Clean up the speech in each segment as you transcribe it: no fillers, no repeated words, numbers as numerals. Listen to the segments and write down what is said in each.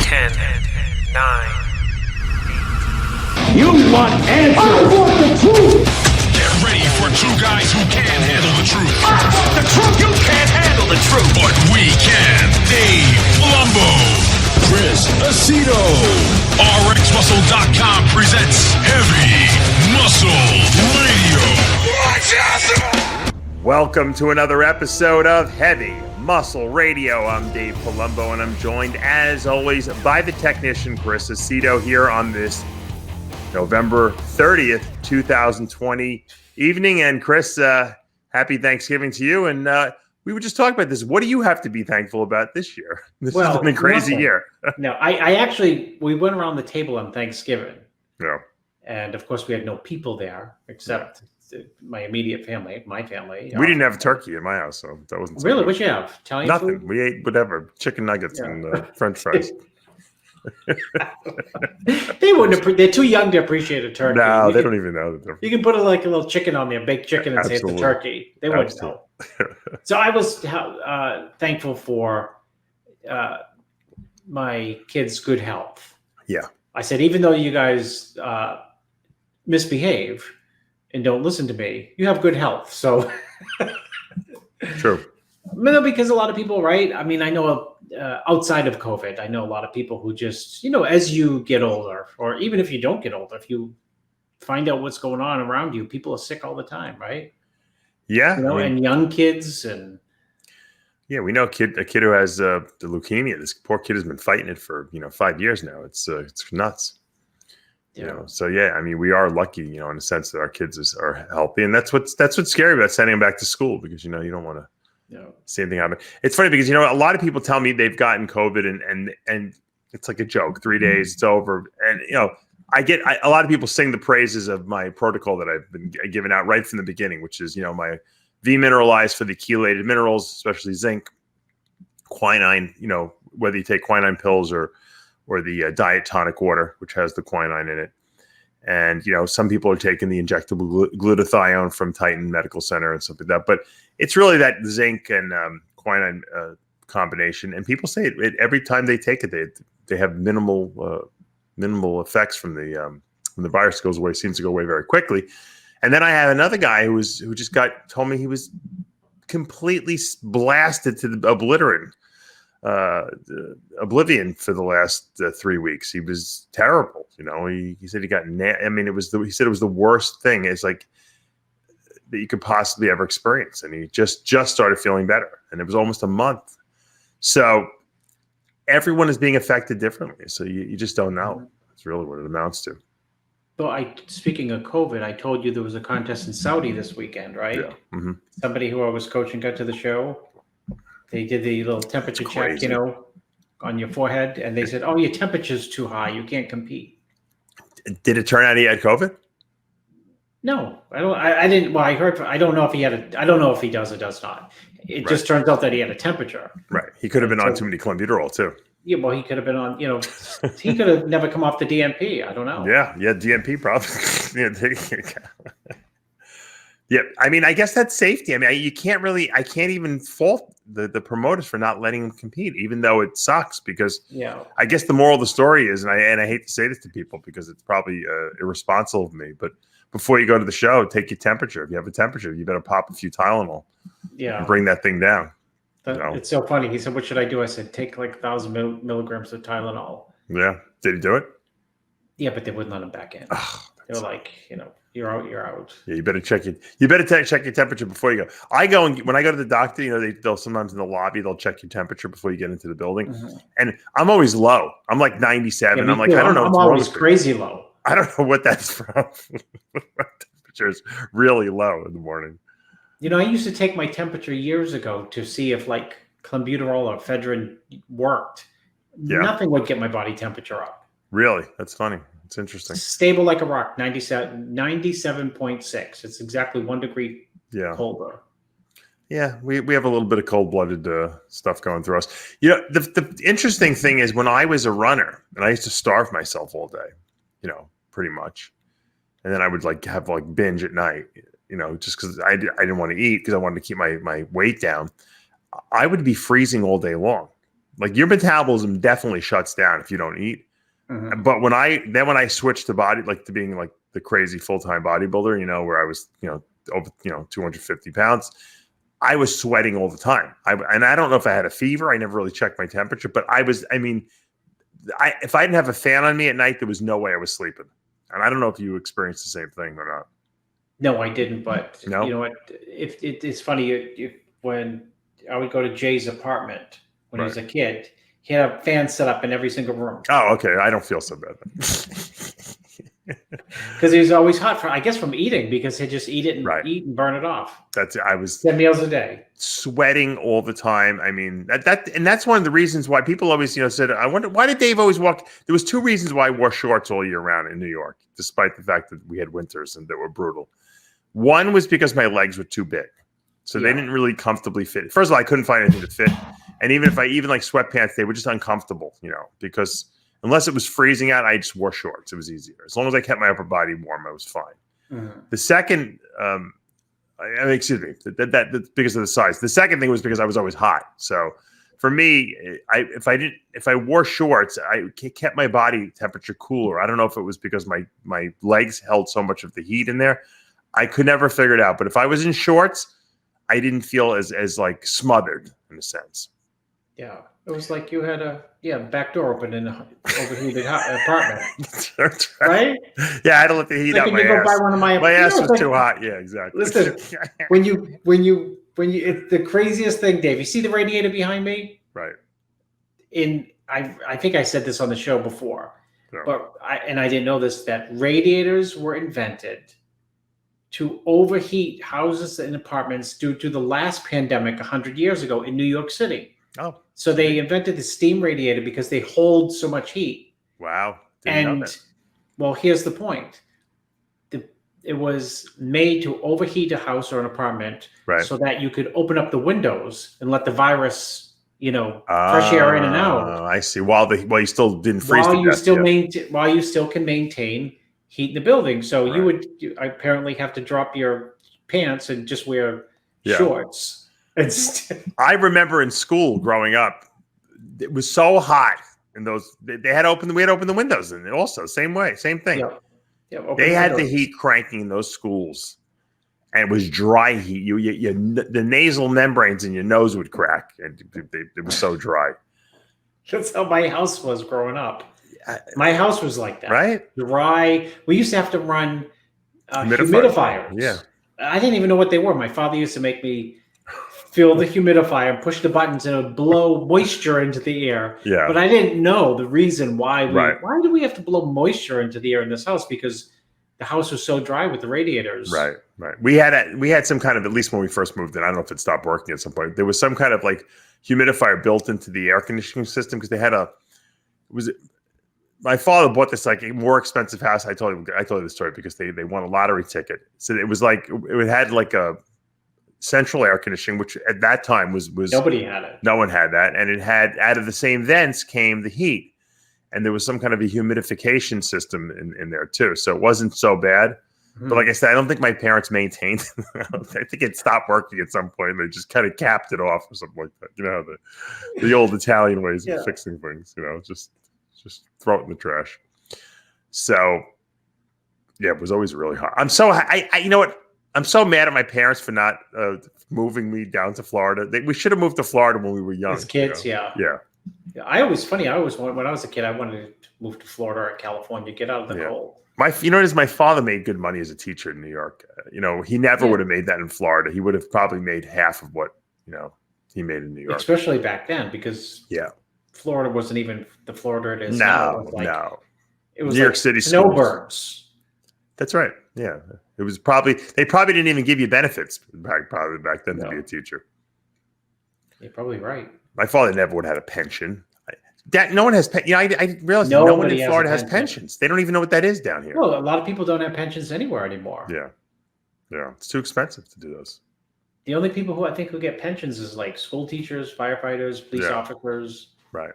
10, 9. You want answers? I want the truth! Get ready for two guys who can't handle the truth. I want the truth! You can't handle the truth! But we can. Dave Palumbo, Chris Aceto. RxMuscle.com presents Heavy Muscle Radio. Welcome to another episode of Heavy Muscle Radio. I'm Dave Palumbo, and I'm joined, as always, by the technician, Chris Aceto, here on this November 30th, 2020 evening. And Chris, happy Thanksgiving to you. And we were just talking about this. What do you have to be thankful about this year? This has been a crazy year. No, I actually, we went around the table on Thanksgiving. Yeah. And of course, we had no people there except my immediate family, my family. We didn't have turkey in my house, so that wasn't so really. good. What'd you have? Italian Nothing. food? We ate whatever, chicken nuggets and French fries. They wouldn't. They're too young to appreciate a turkey. No, they don't even know the difference. You can put a little chicken on there, baked chicken, and say it's a turkey. They wouldn't know. So I was thankful for my kids' good health. Yeah. I said, even though you guys misbehave and don't listen to me, you have good health. So True. No, because a lot of people, right? I mean, I know outside of COVID, I know a lot of people who just, as you get older, or even if you don't get older, if you find out what's going on around you, people are sick all the time, right? Yeah. And young kids and. Yeah, we know a kid who has the leukemia. This poor kid has been fighting it for 5 years now. It's nuts. Yeah. So yeah, I mean, we are lucky, in a sense that our kids are healthy, and that's what's scary about sending them back to school, because you don't want to see anything happen. It's funny because a lot of people tell me they've gotten COVID and it's like a joke. 3 days, it's over, and I get a lot of people sing the praises of my protocol that I've been giving out right from the beginning, which is my V-mineralized for the chelated minerals, especially zinc, quinine. Whether you take quinine pills or the diet tonic water, which has the quinine in it. And, some people are taking the injectable glutathione from Titan Medical Center and stuff like that. But it's really that zinc and quinine combination. And people say it every time they take it, they have minimal effects from the virus goes away. Seems to go away very quickly. And then I have another guy who just told me he was completely blasted to the oblivion for the last 3 weeks. He was terrible. He said he got. He said it was the worst thing. It's like that you could possibly ever experience. And he just started feeling better, and it was almost a month. So everyone is being affected differently. So you just don't know. That's really what it amounts to. So speaking of COVID, I told you there was a contest in Saudi this weekend, right? Yeah. Mm-hmm. Somebody who I was coaching got to the show. They did the little temperature check, on your forehead, and they said, "Oh, your temperature's too high. You can't compete." Did it turn out he had COVID? No, I don't. I didn't. Well, I heard. I don't know if he had I don't know if he does or does not. It just turns out that he had a temperature. Right. He could have been on too many clenbuterol too. Yeah, well, he could have been on. He could have never come off the DNP. I don't know. Yeah, DNP probably. Yeah, I mean, I guess that's safety. I mean, I can't even fault the promoters for not letting him compete, even though it sucks, because I guess the moral of the story is, and I hate to say this to people because it's probably irresponsible of me, but before you go to the show, take your temperature. If you have a temperature, you better pop a few Tylenol and bring that thing down. It's so funny. He said, "What should I do?" I said, "Take like 1,000 milligrams of Tylenol." Yeah. Did he do it? Yeah, but they wouldn't let him back in. They were like, you're out, you're out. Yeah, you better check it. You better check your temperature before you go. When I go to the doctor, they'll sometimes in the lobby, they'll check your temperature before you get into the building. Mm-hmm. And I'm always low. I'm like 97. I'm like, I don't know. I'm always crazy low. I don't know what that's from. My temperature is really low in the morning. I used to take my temperature years ago to see if like clenbuterol or ephedrine worked. Yeah. Nothing would get my body temperature up. Really? That's funny. It's interesting. Stable like a rock, 97.6. It's exactly 1 degree colder. Yeah, we have a little bit of cold-blooded stuff going through us. The interesting thing is when I was a runner, and I used to starve myself all day, pretty much. And then I would have binge at night, just because I didn't want to eat because I wanted to keep my weight down. I would be freezing all day long. Like your metabolism definitely shuts down if you don't eat. Mhm. But when I switched to being like the crazy full-time bodybuilder, where I was, over, 250 pounds, I was sweating all the time. And I don't know if I had a fever. I never really checked my temperature, but if I didn't have a fan on me at night, there was no way I was sleeping. And I don't know if you experienced the same thing or not. No, I didn't. But No? you know what? If it's funny, when I would go to Jay's apartment when he was a kid, he had a fan set up in every single room. Oh, okay. I don't feel so bad. Because he was always hot from eating, because he'd just eat it and eat and burn it off. I was 10 meals a day, sweating all the time. I mean, that's one of the reasons why people always, said, I wonder, why did Dave always walk? There was two reasons why I wore shorts all year round in New York, despite the fact that we had winters and that were brutal. One was because my legs were too big. So they didn't really comfortably fit. First of all, I couldn't find anything to fit. And even like sweatpants, they were just uncomfortable, because unless it was freezing out, I just wore shorts. It was easier. As long as I kept my upper body warm, I was fine. Mm-hmm. The second, excuse me, that's because of the size. The second thing was because I was always hot. So for me, if I wore shorts, I kept my body temperature cooler. I don't know if it was because my legs held so much of the heat in there. I could never figure it out. But if I was in shorts, I didn't feel as like smothered in a sense. Yeah. It was like you had a back door open in an overheated apartment. That's right? Yeah, I had to let the heat out my ass. Buy one of my ass was too hot. Yeah, exactly. Listen, when you it's the craziest thing, Dave. You see the radiator behind me? Right. I think I said this on the show before, Yeah. but I didn't know this, that radiators were invented to overheat houses and apartments due to the last pandemic 100 years ago in New York City. Oh. So they invented the steam radiator because they hold so much heat. Wow. Didn't know that. Well, here's the point. It was made to overheat a house or an apartment so that you could open up the windows and let the virus, fresh air in and out. I see. While you still didn't freeze while you still can maintain heat in the building. So you would apparently have to drop your pants and just wear shorts. I remember in school growing up, it was so hot, and we had to open the windows, and also same thing. Yep, they had the heat cranking in those schools, and it was dry heat. The nasal membranes in your nose would crack, and it was so dry. That's how my house was growing up. My house was like that, right? Dry. We used to have to run humidifiers. Yeah, I didn't even know what they were. My father used to make me fill the humidifier and push the buttons, and it would blow moisture into the air. Yeah. But I didn't know the reason why. Why do we have to blow moisture into the air in this house? Because the house was so dry with the radiators. Right. We had some kind of, at least when we first moved in, I don't know if it stopped working at some point. There was some kind of like humidifier built into the air conditioning system because they had my father bought this like more expensive house. I told you the story because they won a lottery ticket. So it was like it had like a central air conditioning, which at that time was nobody had it. No one had that, and it had, out of the same vents came the heat, and there was some kind of a humidification system in there too. So it wasn't so bad. Mm-hmm. But like I said, I don't think my parents maintained. I think it stopped working at some point. They just kind of capped it off or something like that. The old Italian ways of fixing things. Just throw it in the trash. So yeah, it was always really hot. I'm so you know what? I'm so mad at my parents for not moving me down to Florida. We should have moved to Florida when we were young. As kids, yeah. When I was a kid, I wanted to move to Florida or California, get out of the cold. My father made good money as a teacher in New York. He never would have made that in Florida. He would have probably made half of what, he made in New York. Especially back then, because Florida wasn't even the Florida it is now. It was New York City snowbirds. That's right. Yeah. It was they probably didn't even give you benefits back then to be a teacher. You're probably right. My father never would have had a pension. No one has, I realized no one in Florida has pensions. They don't even know what that is down here. Well, a lot of people don't have pensions anywhere anymore. Yeah. Yeah. It's too expensive to do those. The only people who get pensions is like school teachers, firefighters, police officers. Right.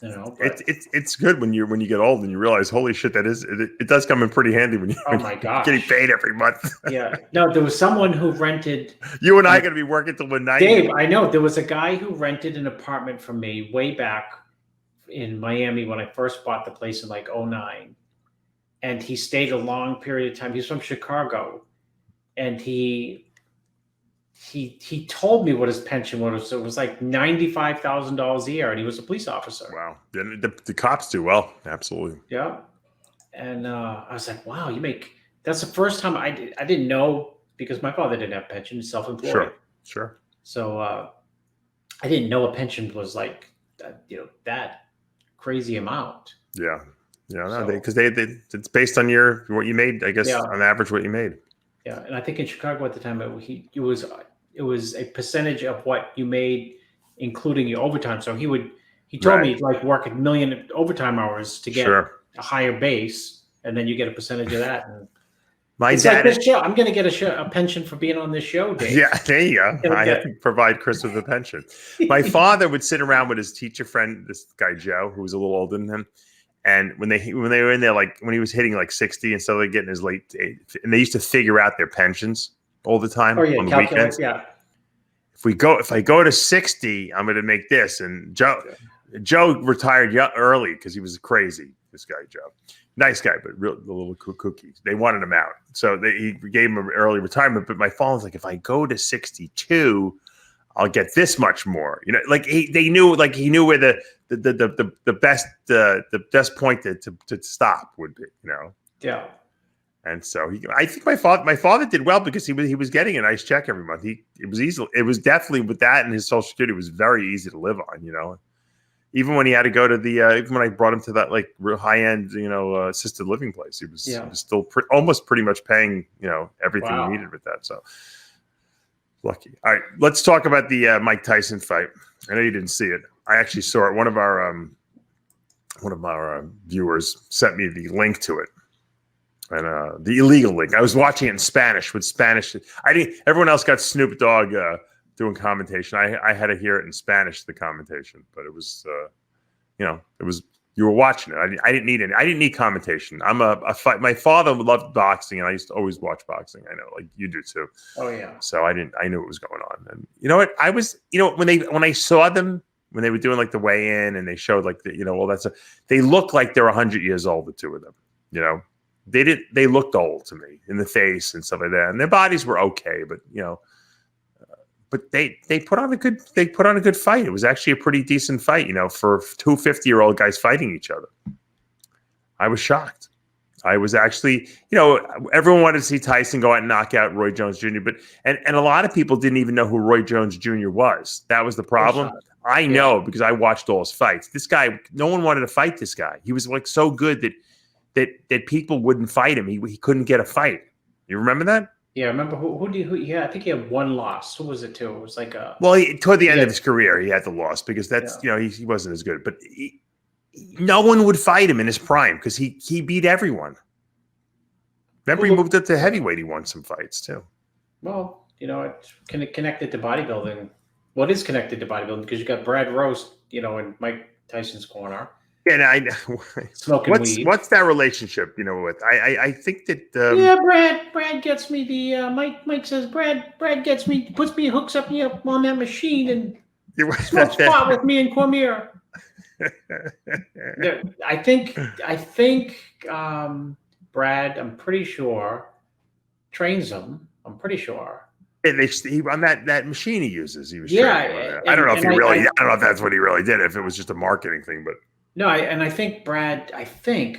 You know, but, it's good when you get old and you realize, holy shit, it does come in pretty handy when oh my gosh, getting paid every month. Yeah, no, there was someone who rented. You and I are going to be working till midnight. Dave, I know there was a guy who rented an apartment from me way back in Miami when I first bought the place in like 2009, and he stayed a long period of time. He's from Chicago, and he told me what his pension was. It was like $95,000 a year, and he was a police officer. Wow, the cops do well, absolutely. Yeah, and I was like, wow, that's the first time I didn't know, because my father didn't have pension, he's self-employed. Sure. So I didn't know a pension was like that crazy amount. Yeah, no, because it's based on what you made, I guess, on average what you made. Yeah, and I think in Chicago at the time it was a percentage of what you made, including your overtime. So he told me like work 1 million overtime hours to get a higher base, and then you get a percentage of that. And my it's dad, like this show. I'm going to get a pension for being on this show, Dave. Yeah, there you go. I have to provide Chris with a pension. My father would sit around with his teacher friend, this guy Joe, who was a little older than him. And when they were in there, like when he was hitting like 60 and so they're getting his late, and they used to figure out their pensions all the time on the weekends. Yeah. If I go to 60, I'm going to make this. And Joe retired early because he was crazy. This guy Joe, nice guy, but a little cookie. They wanted him out, so he gave him an early retirement. But my father's like, if I go to 62, I'll get this much more. You know, like he knew where the best point to stop would be. You know. Yeah. And so I think my father did well because he was getting a nice check every month. It was definitely with that and his Social Security, it was very easy to live on. You know, even when he had to go to even when I brought him to that like real high end assisted living place, he was still almost pretty much paying everything he needed with that. So lucky. All right, let's talk about the Mike Tyson fight. I know you didn't see it. I actually saw it. One of our viewers sent me the link to it. And the illegal link. I was watching it in Spanish with Spanish. Everyone else got Snoop Dogg doing commentation. I had to hear it in Spanish, the commentation. But it was, you were watching it. I didn't need commentation. My father loved boxing, and I used to always watch boxing. I know, like you do too. Oh yeah. So I knew what was going on. And you know what? I was, when I saw them when they were doing like the weigh in, and they showed like they looked like they're 100 years old, the two of them. You know. They looked old to me in the face and stuff like that, and their bodies were okay, but but they put on a good fight. It was actually a pretty decent fight, for two 50-year-old guys fighting each other. I was shocked. I was actually, everyone wanted to see Tyson go out and knock out Roy Jones Jr., but and a lot of people didn't even know who Roy Jones Jr. was. That was the problem. I know because I watched all his fights. This guy, no one wanted to fight this guy. He was like so good that people wouldn't fight him. He couldn't get a fight. You remember that? Yeah, I remember I think he had one loss. Who was it to? It was like toward the end of his career, he had the loss because that's he wasn't as good. But no one would fight him in his prime because he beat everyone. Remember, he moved up to heavyweight. He won some fights too. Well, it's connected to bodybuilding. Well, it is connected to bodybuilding because you got Brad Roast, in Mike Tyson's corner. Yeah, and I know. Smoking weed. What's that relationship? With I think that. Brad gets me the Mike says Brad gets me, puts me, hooks up me up on that machine and smokes pot with me and Cormier. I think Brad, I'm pretty sure, trains him. I'm pretty sure. And he on that machine he uses. He was training. I don't know if I don't know if that's what he really did. If it was just a marketing thing, but. No, I think Brad. I can't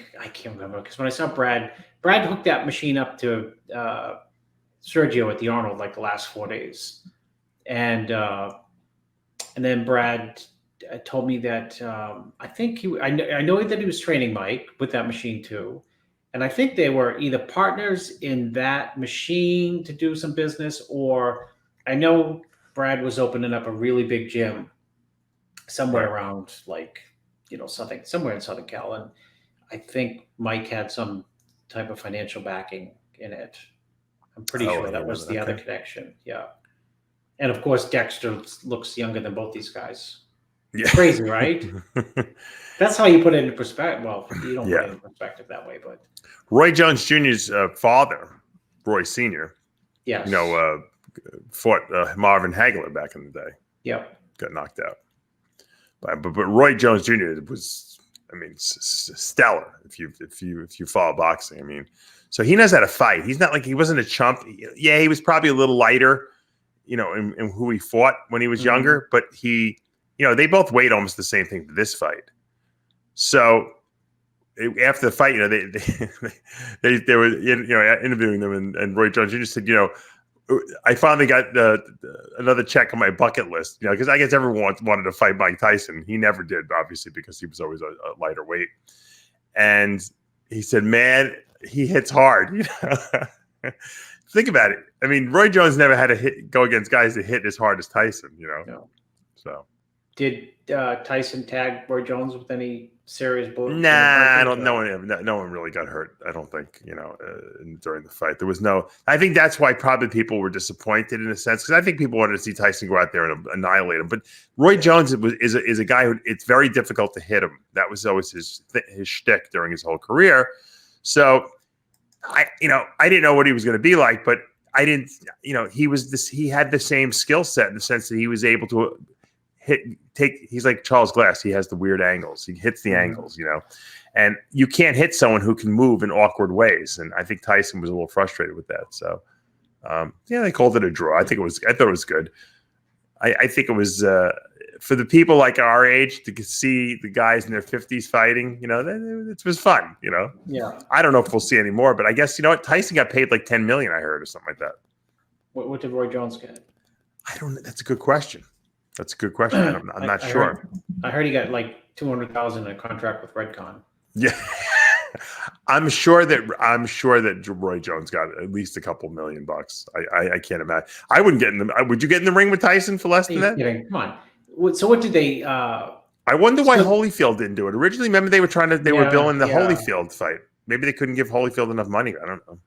remember because when I saw Brad hooked that machine up to Sergio at the Arnold like the last 4 days, and then Brad told me that I think I know that he was training Mike with that machine too, and I think they were either partners in that machine to do some business, or I know Brad was opening up a really big gym somewhere around like. Something somewhere in Southern Cal, and I think Mike had some type of financial backing in it. I'm pretty sure that was the other connection. Yeah, and of course Dexter looks younger than both these guys. Yeah. Crazy, right? That's how you put it into perspective. Well, you don't Yeah. put it in perspective that way, but Roy Jones Jr.'s father, Roy Sr., yes. Fought Marvin Hagler back in the day. Yep. Got knocked out. But Roy Jones Jr. was, I mean, stellar. If you follow boxing, I mean, so he knows how to fight. He's not like, he wasn't a chump. Yeah, he was probably a little lighter, in who he fought when he was younger. But he, they both weighed almost the same thing for this fight. So after the fight, they were interviewing them, and Roy Jones Jr. said, I finally got another check on my bucket list, because I guess everyone wanted to fight Mike Tyson. He never did, obviously, because he was always a lighter weight. And he said, man, he hits hard. Think about it. I mean, Roy Jones never had to go against guys that hit as hard as Tyson, No. So. Did Tyson tag Roy Jones with any serious bullets? Nah, I don't. No one really got hurt. I don't think during the fight. There was no. I think that's why probably people were disappointed in a sense, because I think people wanted to see Tyson go out there and annihilate him. But Roy Jones is a guy who it's very difficult to hit him. That was always his shtick during his whole career. So I didn't know what he was going to be like, but I didn't. He had the same skill set in the sense that he was able to he's like Charles Glass. He has the weird angles. He hits the angles, and you can't hit someone who can move in awkward ways. And I think Tyson was a little frustrated with that. So, they called it a draw. I thought it was good. I think it was for the people like our age to see the guys in their 50s fighting. It was fun. Yeah. I don't know if we'll see any more, but I guess Tyson got paid like $10 million. I heard, or something like that. What did Roy Jones get? I don't know. That's a good question. I'm not sure. I heard he got like $200,000 in a contract with Redcon. Yeah, I'm sure that Roy Jones got at least a couple $1 million. I can't imagine. I wouldn't get in the. Would you get in the ring with Tyson for less than that? Kidding? Come on. So what did they? I wonder why Holyfield didn't do it originally. Remember they were were billing the Holyfield fight. Maybe they couldn't give Holyfield enough money. I don't know.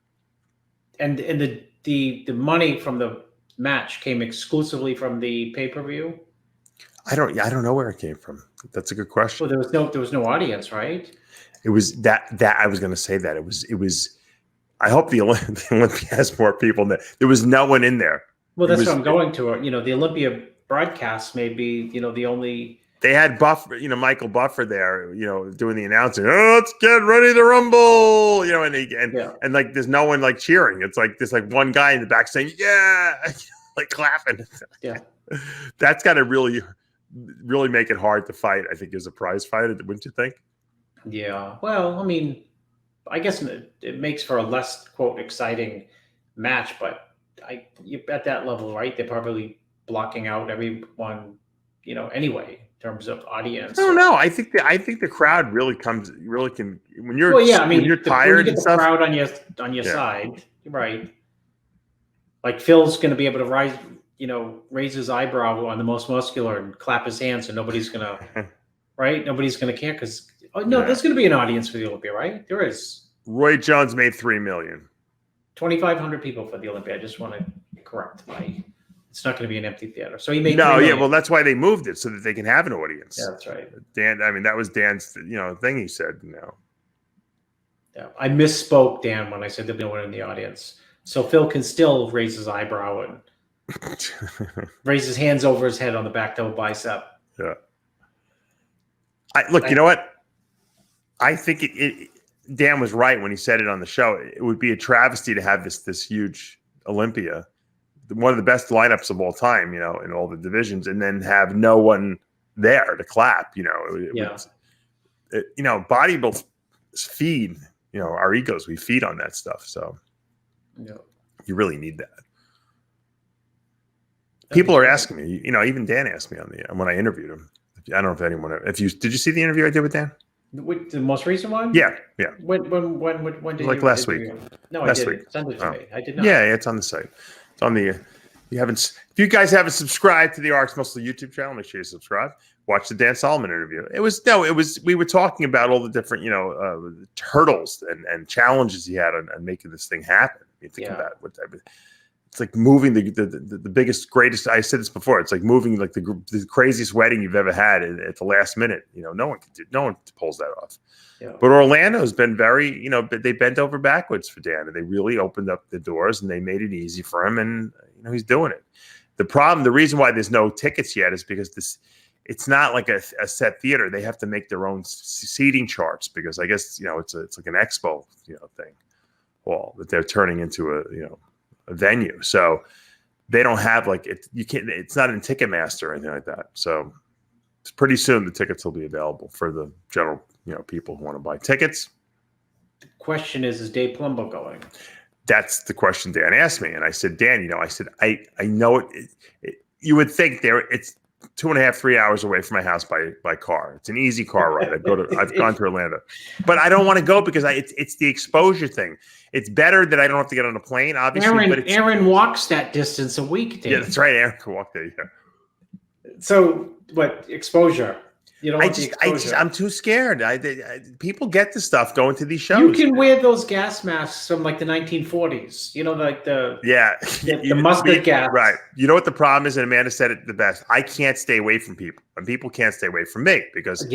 And the money from the match came exclusively from the pay-per-view? I don't know where it came from. That's a good question. Well, there was no audience, right? It was that I was going to say that it was. I hope the Olympia has more people than that. There was no one in there. Well, that's what I'm going to. The Olympia broadcast may be the only. They had Michael Buffer there, doing the announcing. Oh, let's get ready to rumble, and like there's no one like cheering. It's like there's like one guy in the back saying, "Yeah," like clapping. Yeah, that's got to really make it hard to fight. I think as a prize fighter, wouldn't you think? Yeah. Well, I mean, I guess it makes for a less quote exciting match, but at that level, right? They're probably blocking out everyone, anyway. In terms of audience, I don't know. I think the crowd really can when you're when you're tired when you get and the stuff. Crowd on your side, right? Like Phil's going to be able to raise his eyebrow on the most muscular and clap his hands, and nobody's going to, right? Nobody's going to care because there's going to be an audience for the Olympia, right? There is. Roy Jones made $3 million. 2,500 people for the Olympia. I just want to correct It's not going to be an empty theater. So he made well, that's why they moved it so that they can have an audience. Yeah, that's right. Dan, I mean, that was Dan's thing he said. Yeah, I misspoke, Dan, when I said there'll be no one in the audience. So Phil can still raise his eyebrow and raise his hands over his head on the back toe bicep. Yeah. You know what? I think Dan was right when he said it on the show. It would be a travesty to have this huge Olympia, one of the best lineups of all time, in all the divisions, and then have no one there to clap. Bodybuilders feed, our egos. We feed on that stuff. So you really need that. People are asking me, even Dan asked me when I interviewed him. I don't know if anyone, did you see the interview I did with Dan? The most recent one? Yeah. When did you? Like last week. No, last I didn't. week. Send it to me. I did not. Yeah, it's on the site. It's on the. If you guys haven't subscribed to the RxMuscle YouTube channel, make sure you subscribe. Watch the Dan Solomon interview. We were talking about all the different, hurdles and challenges he had on making this thing happen. You think about what type of, it's like moving the biggest, greatest. I said this before. It's like moving like the craziest wedding you've ever had at the last minute. No one pulls that off. Yeah. But Orlando's been very, they bent over backwards for Dan, and they really opened up the doors and they made it easy for him, and he's doing it. The reason why there's no tickets yet is because it's not like a set theater. They have to make their own seating charts because I guess it's like an expo thing, hall that they're turning into a venue. So they don't have it's not in Ticketmaster or anything like that. So it's pretty soon the tickets will be available for the general people who want to buy tickets. The question is Dave Palumbo going? That's the question Dan asked me. And I said, Dan, I know it. You would think it's 2.5, 3 hours away from my house by car. It's an easy car ride. I've gone to Orlando, but I don't want to go because it's the exposure thing. It's better that I don't have to get on a plane, obviously. Aaron walks that distance a week, Dave. Yeah, that's right. Aaron can walk there. Yeah. So what exposure? I'm too scared. People get the stuff going to these shows. You can wear those gas masks from like the 1940s. The mustard gas. Right. You know what the problem is, and Amanda said it the best. I can't stay away from people, and people can't stay away from me because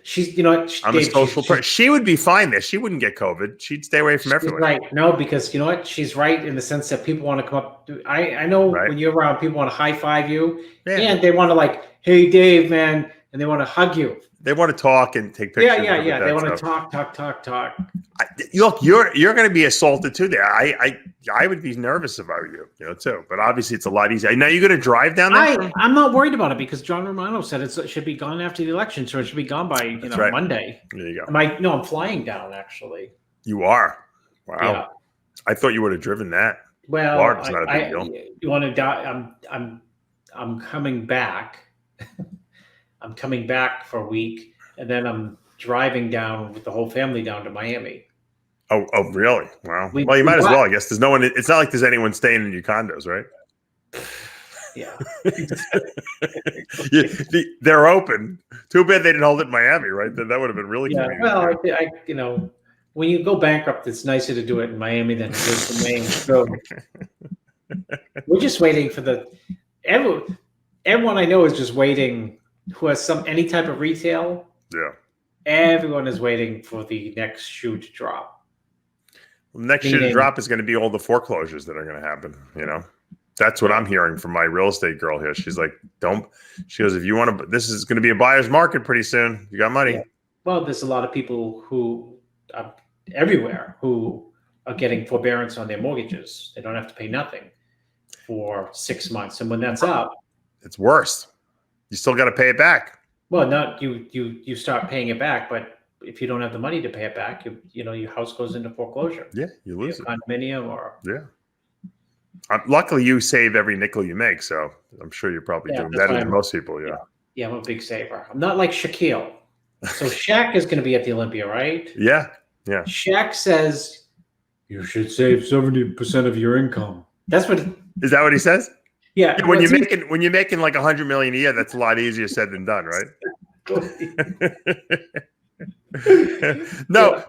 she's. I'm a social person. She would be fine there. She wouldn't get COVID. She'd stay away from everyone. Right. No, because she's right in the sense that people want to come up. I know when you're around, people want to high five you, and they want to hey Dave, man. And they want to hug you. They want to talk and take pictures. Yeah. They want to talk. Look, you're going to be assaulted too there. I would be nervous if I were you, too. But obviously, it's a lot easier. Now, you're going to drive down there? I'm not worried about it because John Romano said it should be gone after the election, so it should be gone by Monday. There you go. I'm flying down actually. You are? Wow. Yeah. I thought you would have driven that. Well, Florida's not a big deal. You want to die? I'm coming back. I'm coming back for a week, and then I'm driving down with the whole family down to Miami. Oh, really? Wow. Well, you might as well, I guess. There's no one. It's not like there's anyone staying in your condos, right? Yeah. They're open. Too bad they didn't hold it in Miami, right? That would have been really convenient. Well, when you go bankrupt, it's nicer to do it in Miami than it is in Maine. So we're just waiting for everyone I know is just waiting. Who has any type of retail? Yeah. Everyone is waiting for the next shoe to drop. Well, the next shoe to drop is going to be all the foreclosures that are going to happen. That's what I'm hearing from my real estate girl here. She's like, she goes, if you want to, this is going to be a buyer's market pretty soon. You got money. Yeah. Well, there's a lot of people who are everywhere who are getting forbearance on their mortgages. They don't have to pay nothing for 6 months. And when that's up, it's worse. You still got to pay it back. Well, not you start paying it back, but if you don't have the money to pay it back, your house goes into foreclosure. Yeah, you lose it. Condominium or luckily you save every nickel you make, so I'm sure you're probably doing better than most people. Yeah, I'm a big saver. I'm not like Shaquille. So Shaq is going to be at the Olympia, right? Yeah. Shaq says you should save 70% of your income. Is that what he says? Yeah, when you're making like $100 million a year, that's a lot easier said than done, right?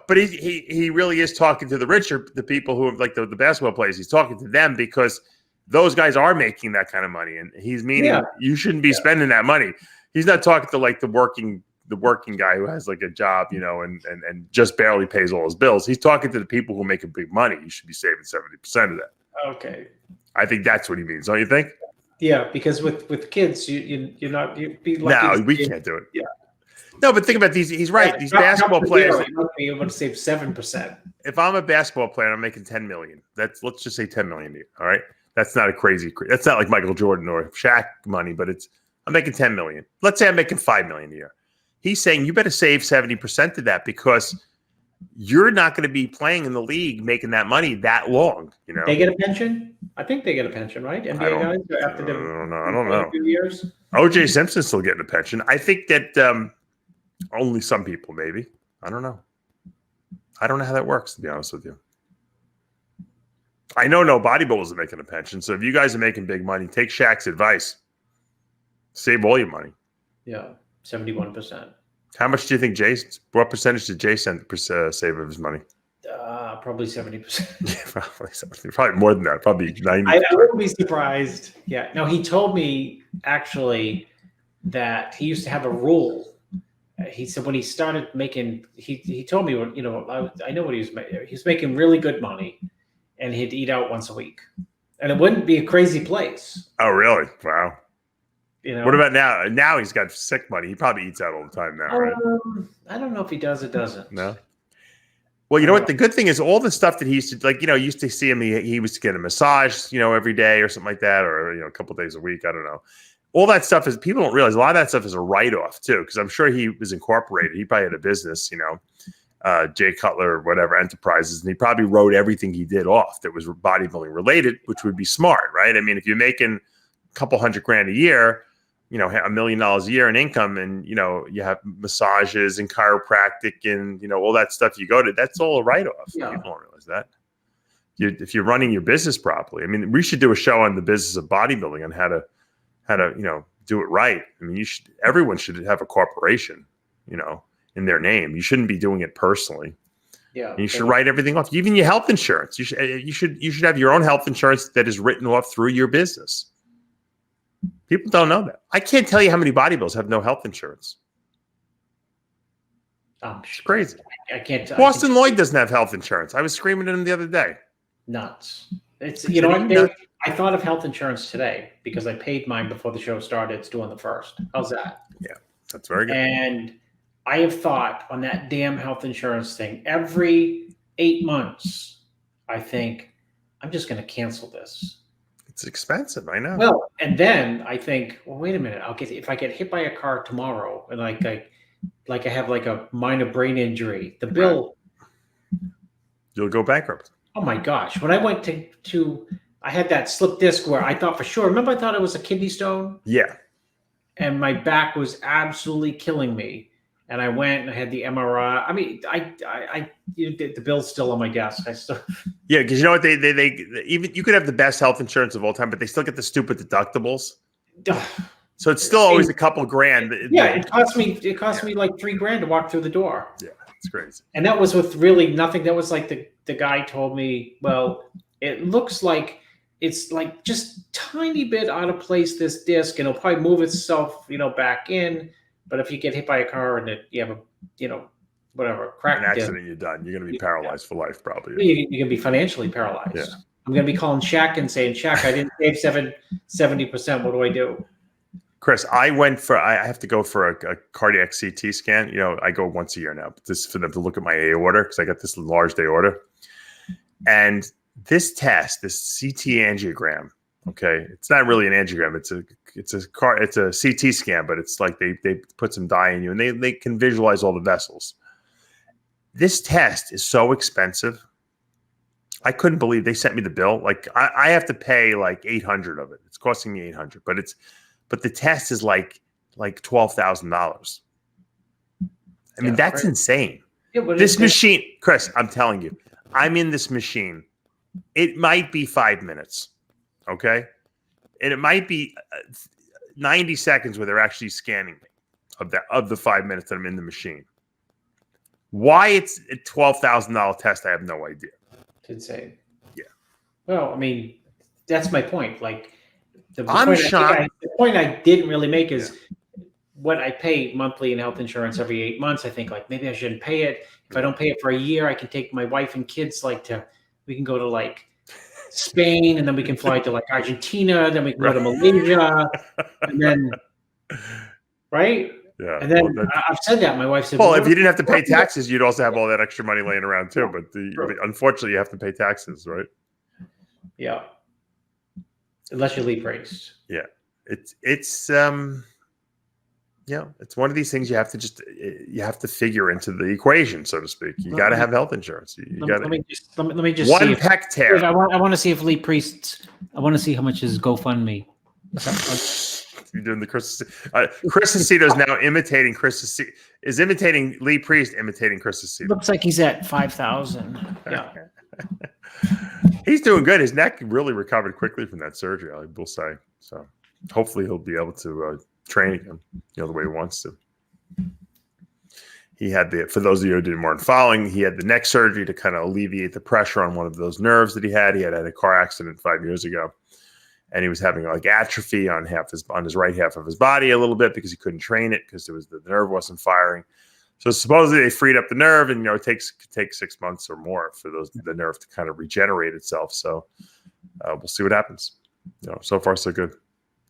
But he really is talking to the people who have like the basketball players. He's talking to them because those guys are making that kind of money, and he's meaning you shouldn't be spending that money. He's not talking to like the working guy who has like a job, and just barely pays all his bills. He's talking to the people who make big money. You should be saving 70% of that. Okay. I think that's what he means, don't you think? Yeah, because with kids, you'd be lucky. No, we can't do it. Yeah. No, but think about these. He's right. These basketball players might be able to save 7%. If I'm a basketball player, I'm making $10 million. Let's just say $10 million a year. All right, that's not that's not like Michael Jordan or Shaq money, but I'm making $10 million. Let's say I'm making $5 million a year. He's saying you better save 70% of that because you're not going to be playing in the league making that money that long. They get a pension. I think they get a pension, right? NBA guys after I don't know. A few years. OJ Simpson's still getting a pension. I think that only some people, maybe. I don't know. I don't know how that works, to be honest with you. I know no bodybuilders are making a pension. So if you guys are making big money, take Shaq's advice. Save all your money. Yeah, 71%. How much do you think what percentage did Jay save of his money? Probably 70%. Yeah, probably more than that. Probably 90. I wouldn't be surprised. Yeah. No, he told me actually that he used to have a rule. He said when he started making, he told me, you know, I know what he was making. He was making really good money, and he'd eat out once a week, and it wouldn't be a crazy place. Oh, really? Wow. You know. What about now? Now he's got sick money. He probably eats out all the time now, right? I don't know if he does or doesn't. No. Well, you know what? The good thing is all the stuff that he used to, like, you know, used to see him, he was to get a massage, you know, every day or something like that, or, you know, a couple of days a week. I don't know. All that stuff is, people don't realize a lot of that stuff is a write-off too, because I'm sure he was incorporated. He probably had a business, you know, Jay Cutler or whatever, Enterprises, and he probably wrote everything he did off that was bodybuilding related, which would be smart, right? I mean, if you're making a couple $100,000 a year, you know, $1 million a year in income, and, you know, you have massages and chiropractic and, you know, all that stuff you go to, that's all a write-off. Yeah. People don't realize that. If you're running your business properly, I mean, we should do a show on the business of bodybuilding on how to, you know, do it right. I mean, everyone should have a corporation, you know, in their name. You shouldn't be doing it personally. Yeah. And you should write everything off. Even your health insurance. You should have your own health insurance that is written off through your business. People don't know that. I can't tell you how many bodybuilders have no health insurance. It's crazy. I can't. Boston Lloyd doesn't have health insurance. I was screaming at him the other day. Nuts. It's, you know what? I thought of health insurance today because I paid mine before the show started. It's due on the 1st. How's that? Yeah, that's very good. And I have thought on that damn health insurance thing every 8 months. I think I'm just going to cancel this. It's expensive, I know. Well, and then I think, well, wait a minute. If I get hit by a car tomorrow, and like I have like a minor brain injury, the bill, you'll go bankrupt. Oh my gosh! When I went to I had that slip disc where I thought for sure. Remember, I thought it was a kidney stone. Yeah. And my back was absolutely killing me. And I went and I had the MRI. I mean, the bill's still on my desk. Yeah, because you know what? They even you could have the best health insurance of all time, but they still get the stupid deductibles. So it's still always a couple grand. Yeah, it cost me like $3,000 to walk through the door. Yeah, it's crazy. And that was with really nothing. That was like the guy told me, well, it looks like it's like just tiny bit out of place, this disc, and it'll probably move itself, you know, back in. But if you get hit by a car and you have a, you know, whatever, crack an accident, you're done. You're going to be paralyzed for life, probably. You're going to be financially paralyzed. Yeah. I'm going to be calling Shaq and saying, Shaq, I didn't save 70%. What do I do? Chris, I have to go for a cardiac CT scan. You know, I go once a year now, but this is for them to look at my aorta because I got this large aorta. And this test, this CT angiogram, okay, it's not really an angiogram. It's a CT scan, but it's like they put some dye in you and they can visualize all the vessels. This test is so expensive. I couldn't believe they sent me the bill. Like I have to pay like $800 of it. It's costing me $800, but the test is like $12,000. I mean, that's crazy. Insane. Yeah, this machine, Chris, I'm telling you, I'm in this machine. It might be 5 minutes. Okay. And it might be 90 seconds where they're actually scanning me of the 5 minutes that I'm in the machine. Why it's a $12,000 test, I have no idea. It's insane. Yeah. Well, I mean, that's my point. Like the point I didn't really make is what I pay monthly in health insurance every 8 months. I think like maybe I shouldn't pay it. If I don't pay it for a year, I can take my wife and kids we can go to like Spain, and then we can fly to like Argentina, then we can go to Malaysia, and then right? Yeah. And then I've said that. My wife said, well, if you didn't have to pay taxes, you'd also have all that extra money laying around too. But unfortunately, you have to pay taxes, right? Yeah. Unless you're leap raced. Yeah. It's one of these things you have to figure into the equation, so to speak. You got to have health insurance. Let me just one see pec tear. I want to see if Lee Priest. I want to see how much his GoFundMe. You're doing the Chris Aceto's now imitating Chris Aceto. Is imitating Lee Priest, imitating Chris Aceto. Looks like he's at 5,000. Yeah. He's doing good. His neck really recovered quickly from that surgery, I will say. So hopefully he'll be able to train again, the way he wants to. He had for those of you who didn't weren't following, he had the neck surgery to kind of alleviate the pressure on one of those nerves that he had. He had a car accident 5 years ago, and he was having like atrophy on his right half of his body a little bit because he couldn't train it because the nerve wasn't firing. So supposedly they freed up the nerve, and it could take 6 months or more for the nerve to kind of regenerate itself. So we'll see what happens. So far so good.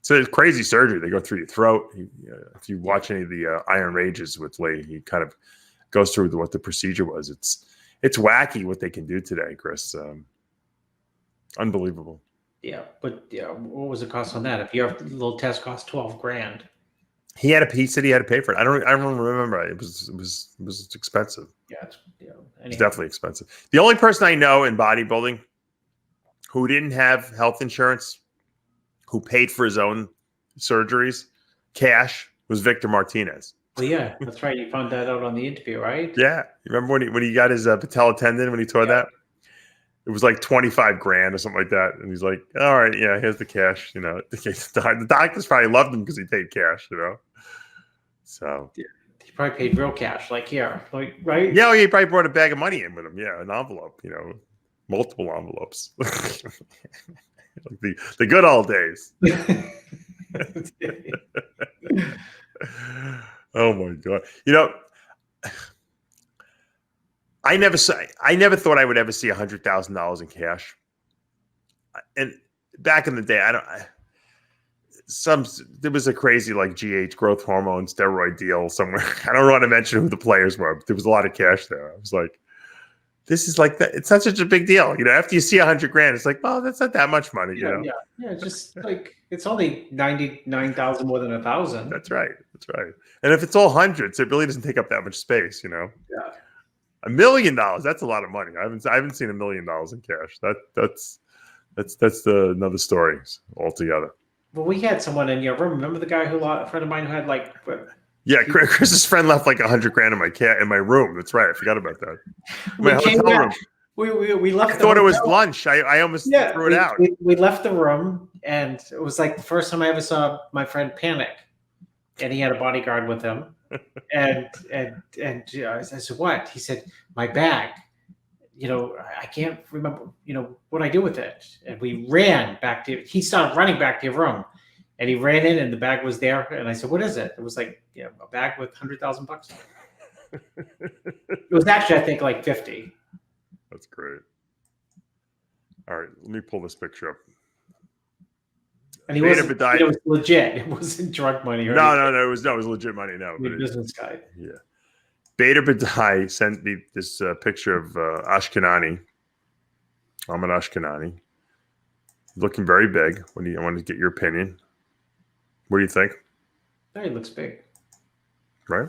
It's a crazy surgery. They go through your throat. If you watch any of the Iron Rages with Lee, he kind of goes through what the procedure was. It's wacky what they can do today, Chris. Unbelievable. Yeah, but what was the cost on that? If your little test cost $12,000, He said he had to pay for it. I don't remember. It was expensive. Yeah, it's definitely expensive. The only person I know in bodybuilding who didn't have health insurance, who paid for his own surgeries, cash, was Victor Martinez. Well, yeah, that's right. You found that out on the interview, right? Yeah, you remember when he got his patella tendon when he tore that? It was like $25,000 or something like that, and he's like, "All right, yeah, here's the cash." The doctors probably loved him because he paid cash. So he probably paid real cash, like here, right? Yeah, he probably brought a bag of money in with him. Yeah, an envelope. Multiple envelopes. Like the good old days. Oh my God. I never thought I would ever see $100,000 in cash. And back in the day, there was a crazy like GH growth hormone steroid deal somewhere. I don't want to mention who the players were, but there was a lot of cash there. I was like, this is like that. It's not such a big deal. After you see $100,000, it's like, well, that's not that much money. Yeah. It's just like, it's only 99,000 more than 1,000. That's right. And if it's all hundreds, it really doesn't take up that much space, Yeah. $1 million, that's a lot of money. I haven't seen $1 million in cash. That's another story altogether. Well, we had someone in your room. Remember the guy a friend of mine who had like. Yeah, Chris's friend left like $100,000 in my room. That's right. I forgot about that. My hotel room. We left. I thought it was lunch. I almost threw it out. We left the room, and it was like the first time I ever saw my friend panic, and he had a bodyguard with him. And I said, "What?" He said, "My bag. I can't remember. What I do with it." And we ran back to. He started running back to your room, and he ran in, and the bag was there. And I said, "What is it?" It was like a bag with $100,000. It was actually, I think, like 50. That's great. All right, let me pull this picture up. And it was legit. It wasn't drug money. Or no. It was legit money. No, but business guy. Yeah. Beta Badai sent me this picture of Ashkenani. I'm an Ashkenani. Looking very big. I want to get your opinion. What do you think? Oh, he looks big. Right?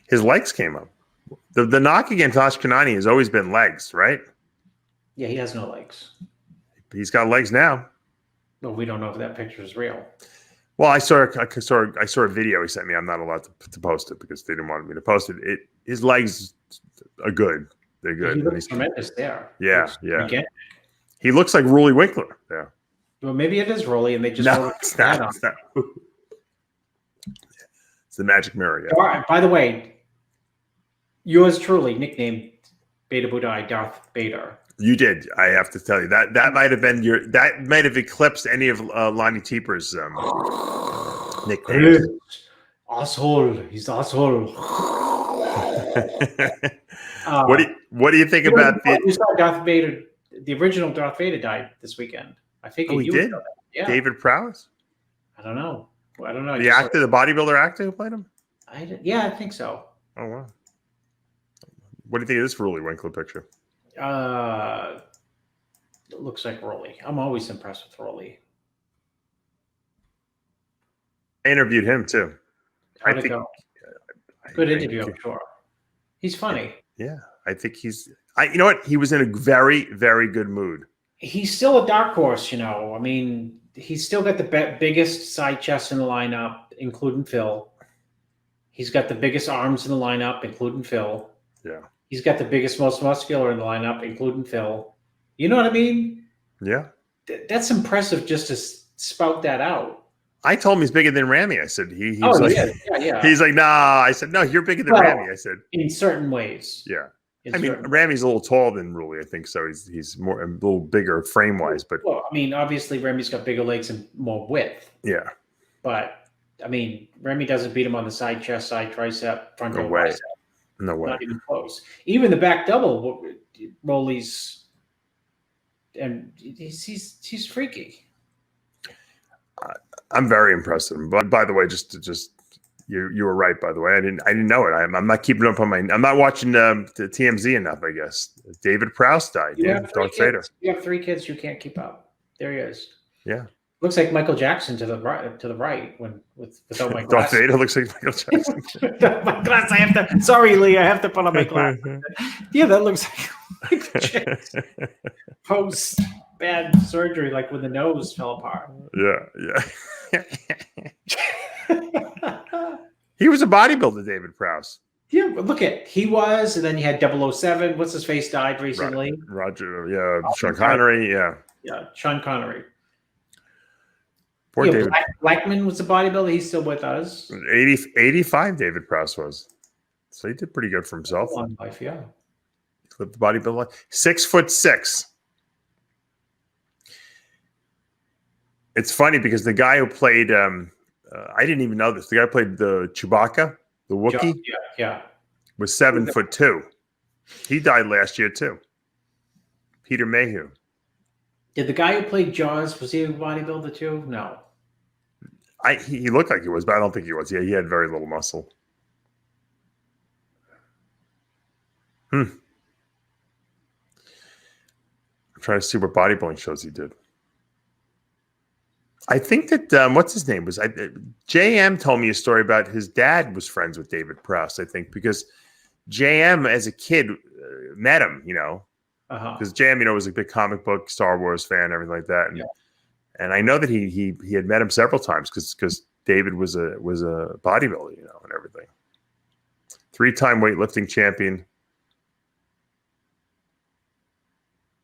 His legs came up. The knock against Ashkenani has always been legs, right? Yeah, he has no legs. He's got legs now. But we don't know if that picture is real. Well, I saw a video he sent me. I'm not allowed to post it because they didn't want me to post it. His legs are good. They're good. He looks tremendous there. Yeah. He looks like Rowley Winkler. Yeah. Well, maybe it is Rowley, and they just it's not. It's the magic mirror. Yeah. All right, by the way, yours truly, nicknamed Beta Budai Darth Vader. You did. I have to tell you that might have been that might have eclipsed any of Lonnie Teeper's nicknames. Asshole. He's asshole. What do you think about you saw Darth Vader? The original Darth Vader died this weekend. I figured he did. Yeah. David Prowse. I don't know. The actor, the bodybuilder actor who played him. I think so. Oh wow. What do you think of this Rowley Winkler picture? It looks like Rowley. I'm always impressed with Rowley. I interviewed him too. How'd it go? Good interview, I'm sure. He's funny. Yeah, I think he's. You know what? He was in a very, very good mood. He's still a dark horse, I mean, he's still got the biggest side chest in the lineup, including Phil. He's got the biggest arms in the lineup, including Phil. Yeah. He's got the biggest, most muscular in the lineup, including Phil. You know what I mean? Yeah. That's impressive just to spout that out. I told him he's bigger than Ramy. I said he was Oh, like, yeah. he's like, nah. I said, no, you're bigger than Well, Ramy. I said, in certain ways. yeah. In I mean, certain- Ramy's a little taller than Rowley, I think, so he's more a little bigger frame wise, but Well, I mean, obviously Remy's got bigger legs and more width, yeah, but I mean, Ramy doesn't beat him on the side chest, side tricep, front no row way, bicep. no way. Not even close. Even the back double, Rowley's, and he's freaky. I'm very impressed with him. But by the way, just you were right. By the way, I didn't know it. I'm not keeping up on I'm not watching the TMZ enough. I guess David Prowse died. Darth Vader. You have 3 kids. You can't keep up. There he is. Yeah, looks like Michael Jackson to the right when without my Darth glasses. Vader looks like Michael Jackson. My glass. I have to. Sorry, Lee. I have to put on my glasses. Yeah, that looks like Michael Jackson post bad surgery, like when the nose fell apart. Yeah. He was a bodybuilder, David Prowse. Yeah, but look at he was, and then you had 007. What's his face died recently? Roger, yeah, Sean Connery, yeah. Yeah, Sean Connery. Poor Yeah, David. Blackman was a bodybuilder. He's still with us. 85 David Prowse was. So he did pretty good for himself. Long life, yeah. Lived the bodybuilder life. 6'6". It's funny because the guy who played I didn't even know this. The guy who played the Chewbacca, the Wookiee, Yeah. was 7'2". He died last year too. Peter Mayhew. Did the guy who played Jaws, was he a bodybuilder too? No. He looked like he was, but I don't think he was. Yeah, he had very little muscle. I'm trying to see what bodybuilding shows he did. I think that what's his name was JM told me a story about his dad was friends with David Prowse. I think because JM as a kid met him, because JM was a big comic book Star Wars fan, everything like that, and I know that he had met him several times because David was a bodybuilder, and everything. 3-time weightlifting champion.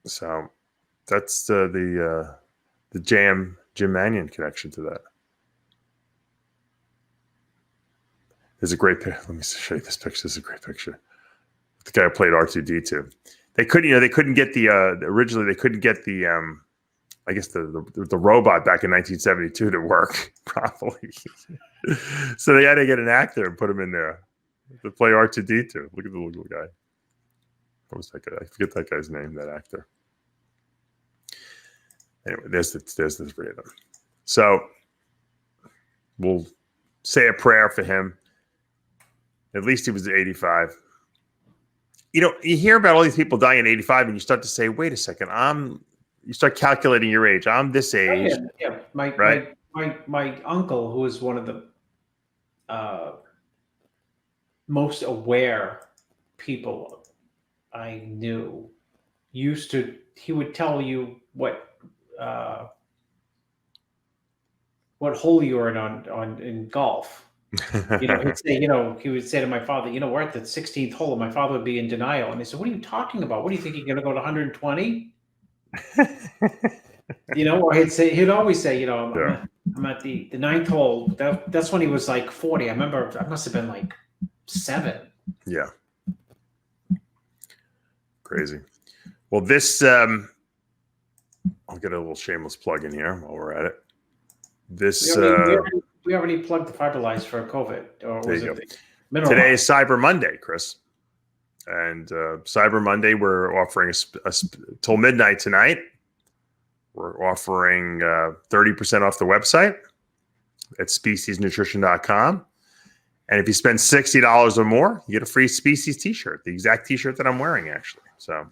So that's the Jim Mannion connection to that. There's a great picture. Let me show you this picture. This is a great picture. The guy who played R2D2. They couldn't get originally they couldn't get the I guess the robot back in 1972 to work properly. So they had to get an actor and put him in there to play R2D2. Look at the little guy. What was that guy? I forget that guy's name, that actor. Anyway, there's the 3 of them. So we'll say a prayer for him. At least he was 85. You hear about all these people dying at 85, and you start to say, "Wait a second, you start calculating your age. I'm this age." Yeah. My uncle, who was one of the most aware people I knew, he would tell you what hole you were in golf. He'd say, he would say to my father, we're at the 16th hole, and my father would be in denial. And he said, "What are you talking about? What do you think you're going to go to 120?" Or he'd always say, I'm at the 9th hole. That's when he was like 40. I remember I must have been like 7. Yeah. Crazy. Well, this, I'll get a little shameless plug in here while we're at it. This, we already plugged the Fiberlize for COVID. Or was it today is Cyber Monday, Chris. And Cyber Monday, we're offering till midnight tonight. We're offering 30% off the website at speciesnutrition.com. And if you spend $60 or more, you get a free Species t-shirt, the exact t-shirt that I'm wearing, actually. So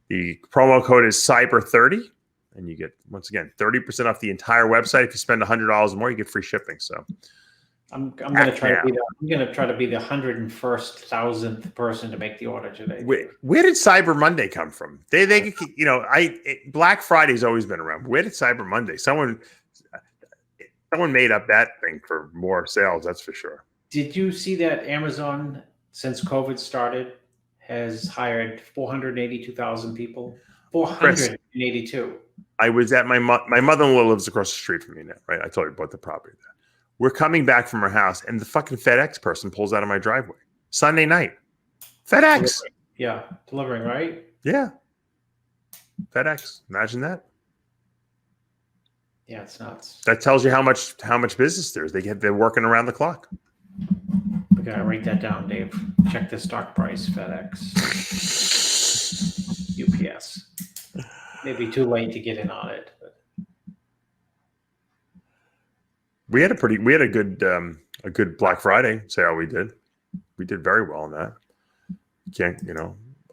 the promo code is CYBER30. And you get, once again, 30% off the entire website. If you spend $100 or more, you get free shipping. So I'm going to try to be the 101,000th person to make the order today. Where did Cyber Monday come from? Black Friday's always been around. Where did Cyber Monday? Someone made up that thing for more sales. That's for sure. Did you see that Amazon, since COVID started, has hired 482,000 people? 482. I was at my mother-in-law lives across the street from me now, right? I told you about the property there. We're coming back from her house, and the fucking FedEx person pulls out of my driveway. Sunday night. FedEx. Delivering, right? Yeah. FedEx. Imagine that. Yeah, it's nuts. That tells you how much business there is. They're working around the clock. We gotta write that down, Dave. Check the stock price, FedEx, UPS. Maybe too late to get in on it. But. We had a good Black Friday sale. We did very well on that.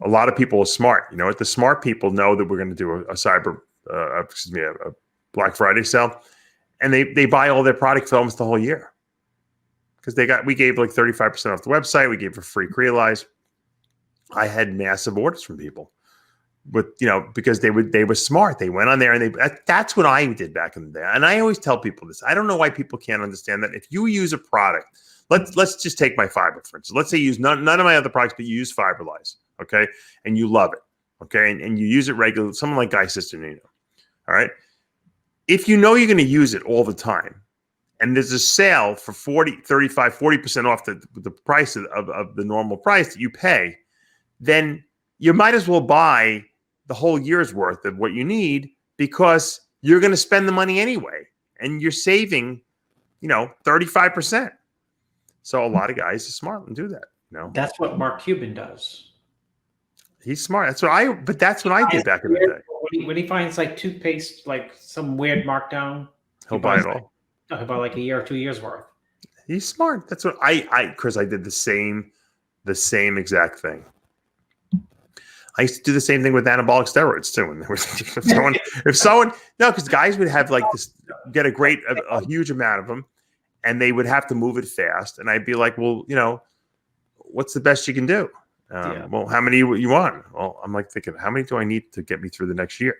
A lot of people are smart. You know what? The smart people know that we're going to do a Black Friday sale, and they buy all their product films the whole year because we gave like 35% off the website. We gave a free Creolize. I had massive orders from people, because they were smart. They went on there and that's what I did back in the day. And I always tell people this. I don't know why people can't understand that if you use a product. Let's just take my fiber, for instance. Let's say you use none of my other products, but you use Fiberlize, okay? And you love it, okay? And you use it regularly, someone like Guy Cisternino, all right? If you know you're going to use it all the time, and there's a sale for 40% off the price of the normal price that you pay, then you might as well buy the whole year's worth of what you need because you're going to spend the money anyway, and you're saving, 35%. So a lot of guys are smart and do that. That's what Mark Cuban does. He's smart. That's what I did back in the day. When he finds like toothpaste, like some weird markdown, he'll buy it all. He'll buy like a year or 2 years worth. He's smart. That's what Chris, I did the same exact thing. I used to do the same thing with anabolic steroids too. And there was because guys would have like this, get a huge amount of them, and they would have to move it fast. And I'd be like, well, what's the best you can do? Well, how many you want? Well, I'm like thinking, how many do I need to get me through the next year?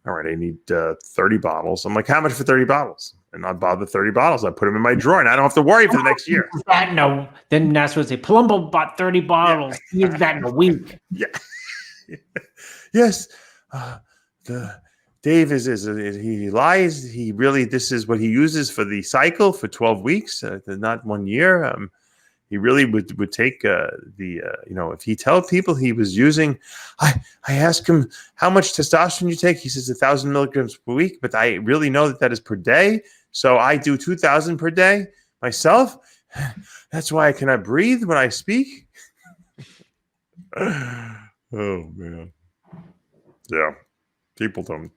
All right, I need 30 bottles. I'm like, how much for 30 bottles? And I bought the 30 bottles. I put them in my drawer, and I don't have to worry for the next year. No, then that's what they say. Palumbo bought 30 bottles. He used that in a week. Yeah. Yes. Dave he lies. He really, this is what he uses for the cycle for 12 weeks, not 1 year. He really would take if he tell people he was using, I ask him how much testosterone you take. He says 1,000 milligrams per week, but I really know that is per day. So I do 2,000 per day myself. That's why I cannot breathe when I speak. Oh man, yeah. People don't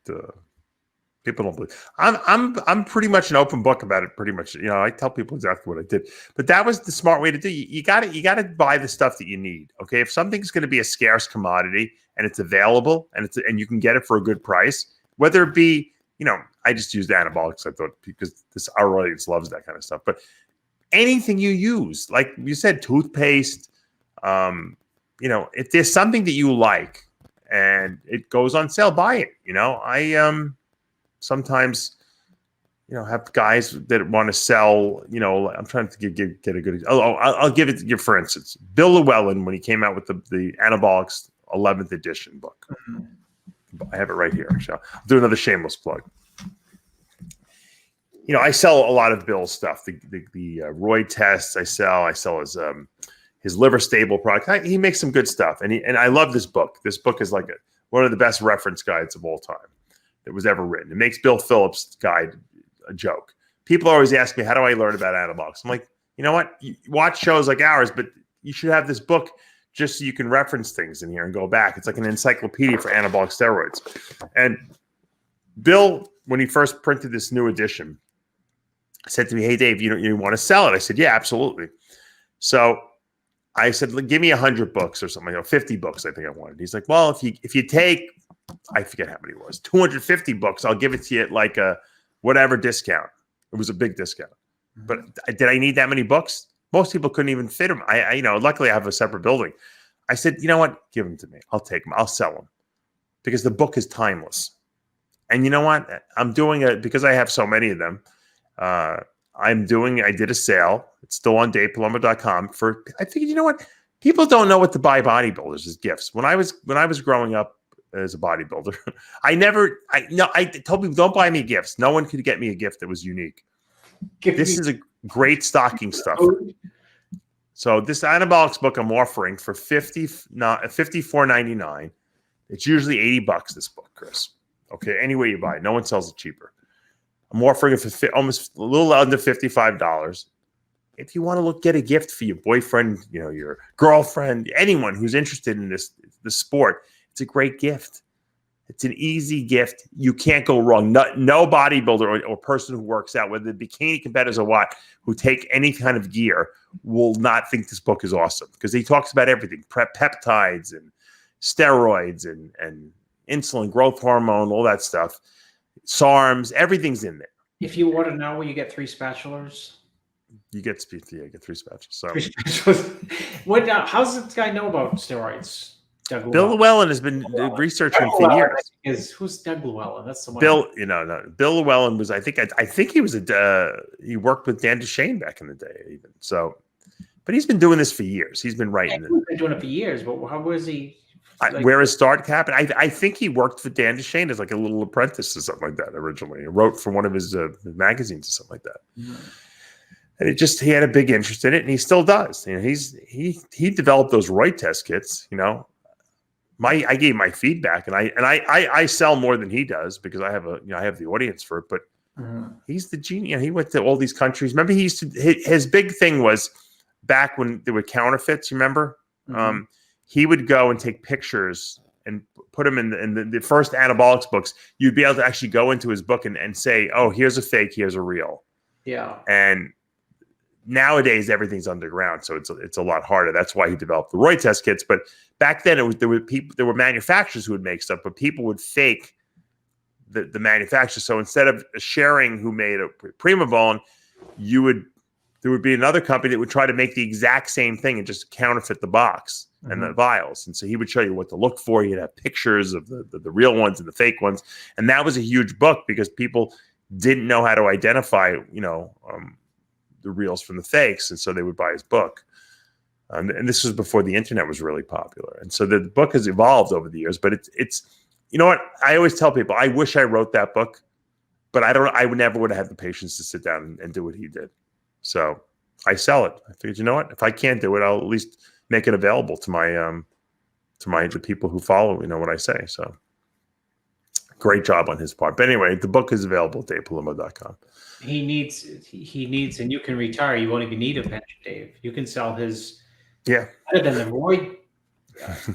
believe. I'm pretty much an open book about it. Pretty much, I tell people exactly what I did. But that was the smart way to do. You got to buy the stuff that you need. Okay, if something's going to be a scarce commodity and it's available and you can get it for a good price, whether it be, I just used anabolics. I thought because our audience loves that kind of stuff. But anything you use, like you said, toothpaste. If there's something that you like and it goes on sale, buy it. I sometimes, have guys that want to sell, I'm trying to get a good, I'll give it to you, for instance, Bill Llewellyn, when he came out with the Anabolics 11th edition book. I have it right here. So I'll do another shameless plug. I sell a lot of Bill's stuff, the Roy tests I sell his liver stable product. He makes some good stuff. And I love this book. This book is like one of the best reference guides of all time that was ever written. It makes Bill Phillips' guide a joke. People always ask me, how do I learn about anabolics? I'm like, you know what? You watch shows like ours, but you should have this book just so you can reference things in here and go back. It's like an encyclopedia for anabolic steroids. And Bill, when he first printed this new edition, said to me, hey, Dave, you want to sell it? I said, yeah, absolutely. So I said, give me 100 books or something, 50 books, I think I wanted. He's like, well, if you take, I forget how many it was, 250 books, I'll give it to you at like a whatever discount. It was a big discount. But did I need that many books? Most people couldn't even fit them. Luckily I have a separate building. I said, you know what? Give them to me. I'll take them. I'll sell them because the book is timeless. And you know what? I'm doing it because I have so many of them. I did a sale. It's still on DavePalumbo.com I figured, you know what? People don't know what to buy bodybuilders as gifts. When I was growing up, as a bodybuilder. I told people, don't buy me gifts. No one could get me a gift that was unique. This is a great stocking stuffer. So this Anabolics book I'm offering for $54.99. It's usually $80 this book, Chris. Okay, any way you buy it. No one sells it cheaper. I'm offering it for almost a little under $55. If you want to get a gift for your boyfriend, your girlfriend, anyone who's interested in the sport, it's a great gift. It's an easy gift. You can't go wrong. No bodybuilder or person who works out, whether the bikini competitors or what, who take any kind of gear, will not think this book is awesome because he talks about everything: peptides and steroids and insulin, growth hormone, all that stuff. SARMs, everything's in there. If you order now, will you get 3 spatulas? You get 3 spatulas. So. 3 spatulas. How's this guy know about steroids? Bill Llewellyn has been researching for years. Who's Doug Llewellyn? That's someone. Bill Llewellyn was. I think he was he worked with Dan Duchesne back in the day, even so. But he's been doing this for years. He's been writing. He's been doing it for years. But how was he? Where his start happened? I think he worked for Dan Duchesne as like a little apprentice or something like that originally. He wrote for one of his magazines or something like that. Mm-hmm. And he had a big interest in it, and he still does. He developed those Roy test kits. I gave my feedback, and I sell more than he does because I have I have the audience for it. But he's the genius. He went to all these countries. Remember, his big thing was back when there were counterfeits. You remember? Mm-hmm. He would go and take pictures and put them in the first Anabolics books. You'd be able to actually go into his book and say, "Oh, here's a fake, here's a real." Yeah. And nowadays everything's underground, so it's a lot harder. That's why he developed the Roy test kits. But back then there were manufacturers who would make stuff, but people would fake the manufacturer. So instead of sharing who made a Prima Bone, there would be another company that would try to make the exact same thing and just counterfeit the box and the vials. And so he would show you what to look for. He'd have pictures of the real ones and the fake ones. And that was a huge book because people didn't know how to identify, the reals from the fakes. And so they would buy his book. And this was before the internet was really popular. And so the book has evolved over the years, but it's you know what? I always tell people, I wish I wrote that book, but I never would have had the patience to sit down and do what he did. So I sell it. I figured, you know what? If I can't do it, I'll at least make it available to the people who follow, what I say. So great job on his part. But anyway, the book is available at DavePalumbo.com. He needs, and you can retire. You won't even need a pension, Dave. You can sell his. Yeah. Other than the Roy test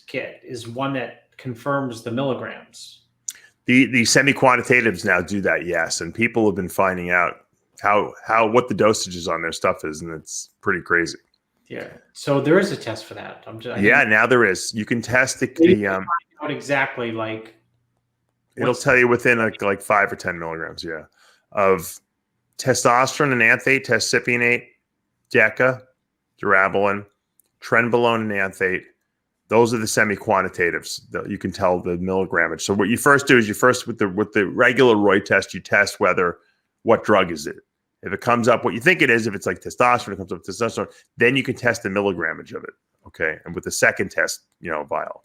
kit is one that confirms the milligrams. The semi-quantitatives now do that, yes, and people have been finding out what the dosages on their stuff is, and it's pretty crazy. Yeah. So there is a test for that. Now there is. You can test not exactly like. It'll tell you within like 5 or 10 milligrams, of testosterone and anthate, testcypionate, DECA, durabolin, trenbolone and anthate. Those are the semi-quantitatives that you can tell the milligrammage. So what you first do is with the regular Roy test, you test what drug is it. If it comes up what you think it is, if it's like testosterone, it comes up testosterone, then you can test the milligrammage of it. Okay. And with the second test, vial.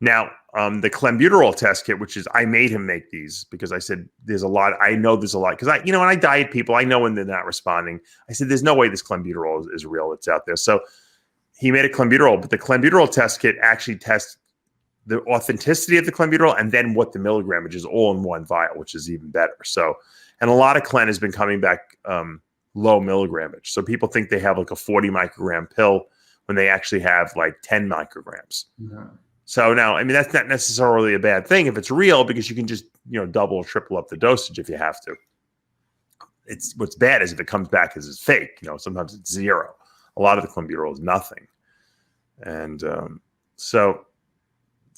Now, the clenbuterol test kit, which is, I made him make these because I said, there's a lot. I know there's a lot. Because when I diet people, I know when they're not responding. I said, there's no way this clenbuterol is real. It's out there. So he made a clenbuterol, but the clenbuterol test kit actually tests the authenticity of the clenbuterol and then what the milligrammage is all in one vial, which is even better. So, and a lot of clen has been coming back low milligrammage. So people think they have like a 40 microgram pill when they actually have like 10 micrograms. Mm-hmm. So now, that's not necessarily a bad thing if it's real, because you can just, double or triple up the dosage if you have to. It's what's bad is if it comes back as it's fake. Sometimes it's 0. A lot of the clenbuterol is nothing. And so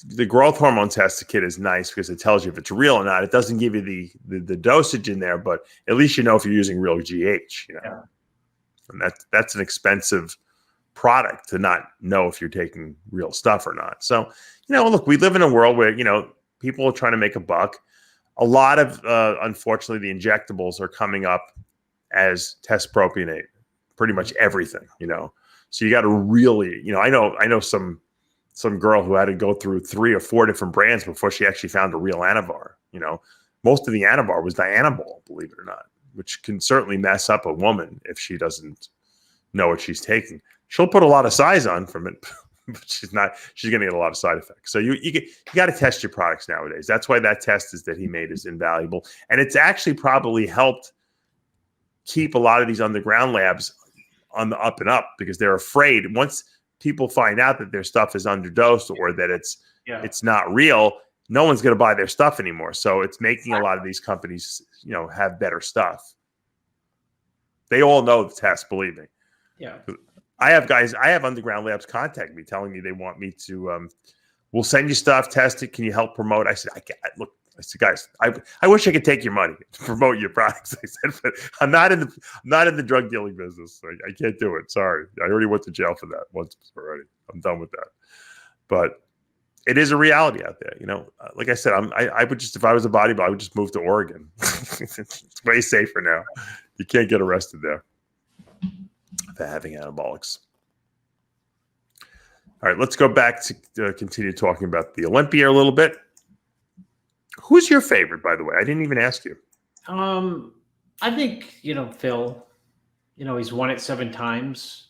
the growth hormone test kit is nice because it tells you if it's real or not. It doesn't give you the dosage in there, but at least if you're using real GH. Yeah. And that's an expensive product to not know if you're taking real stuff or not. So, look, we live in a world where, people are trying to make a buck. A lot of, unfortunately, the injectables are coming up as test propionate, pretty much everything, So you got to really, I know some some girl who had to go through 3 or 4 different brands before she actually found a real Anavar. You know, most of the Anavar was Dianabol, believe it or not, which can certainly mess up a woman if she doesn't know what she's taking. She'll put a lot of size on from it, but she's going to get a lot of side effects. So you got to test your products nowadays. That's why that test that he made is invaluable. And it's actually probably helped keep a lot of these underground labs on the up and up, because they're afraid once people find out that their stuff is underdosed or that it's not real, no one's going to buy their stuff anymore. So it's making a lot of these companies, have better stuff. They all know the test, believe me. Yeah. I have underground labs contact me telling me they want me to, we'll send you stuff, test it. Can you help promote? I said, I said, guys, I wish I could take your money to promote your products. I said, but I'm not in the drug dealing business. I can't do it. Sorry. I already went to jail for that once already. I'm done with that. But it is a reality out there. Like I said, I would just, if I was a bodybuilder, I would just move to Oregon. It's way safer now. You can't get arrested there for having anabolics. All right, let's go back to continue talking about the Olympia a little bit. Who's your favorite, by the way? I didn't even ask you. I think, Phil, he's won it 7 times.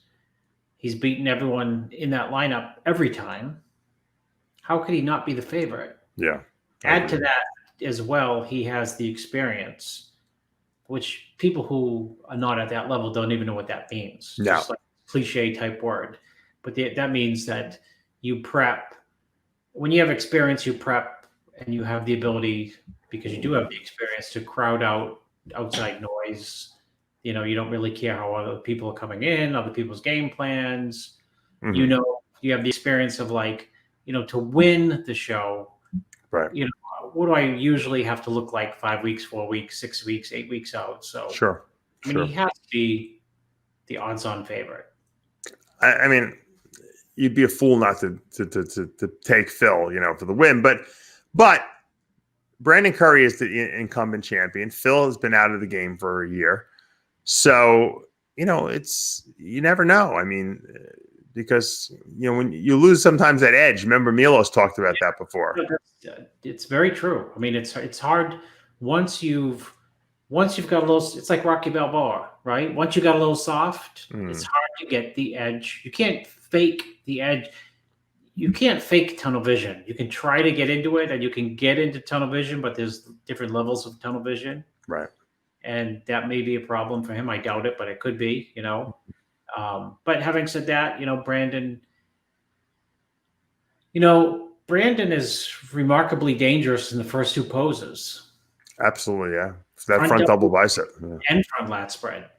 He's beaten everyone in that lineup every time. How could he not be the favorite? Yeah. Add to that as well, he has the experience, which people who are not at that level don't even know what that means. No. Just like cliche type word. But that means that you prep. When you have experience, you prep, and you have the ability, because you do have the experience, to crowd out outside noise. You don't really care how other people are coming in, other people's game plans. Mm-hmm. You have the experience of to win the show. Right. What do I usually have to look like 5 weeks, 4 weeks, 6 weeks, 8 weeks out? So sure. He has to be the odds-on favorite. I mean, you'd be a fool not to take Phil, for the win. But Brandon Curry is the incumbent champion. Phil has been out of the game for a year. So, you never know. I mean, because, when you lose sometimes that edge, remember Milos talked about that before. It's very true. I mean, it's hard once you've got a little, it's like Rocky Balboa, right? Once you got a little soft, it's hard to get the edge. You can't fake the edge. You can't fake tunnel vision. You can try to get into it, and you can get into tunnel vision, but there's different levels of tunnel vision. Right. And that may be a problem for him. I doubt it, but it could be, But having said that, Brandon, Brandon is remarkably dangerous in the first 2 poses. Absolutely, yeah. That front double bicep. Yeah. And front lat spread.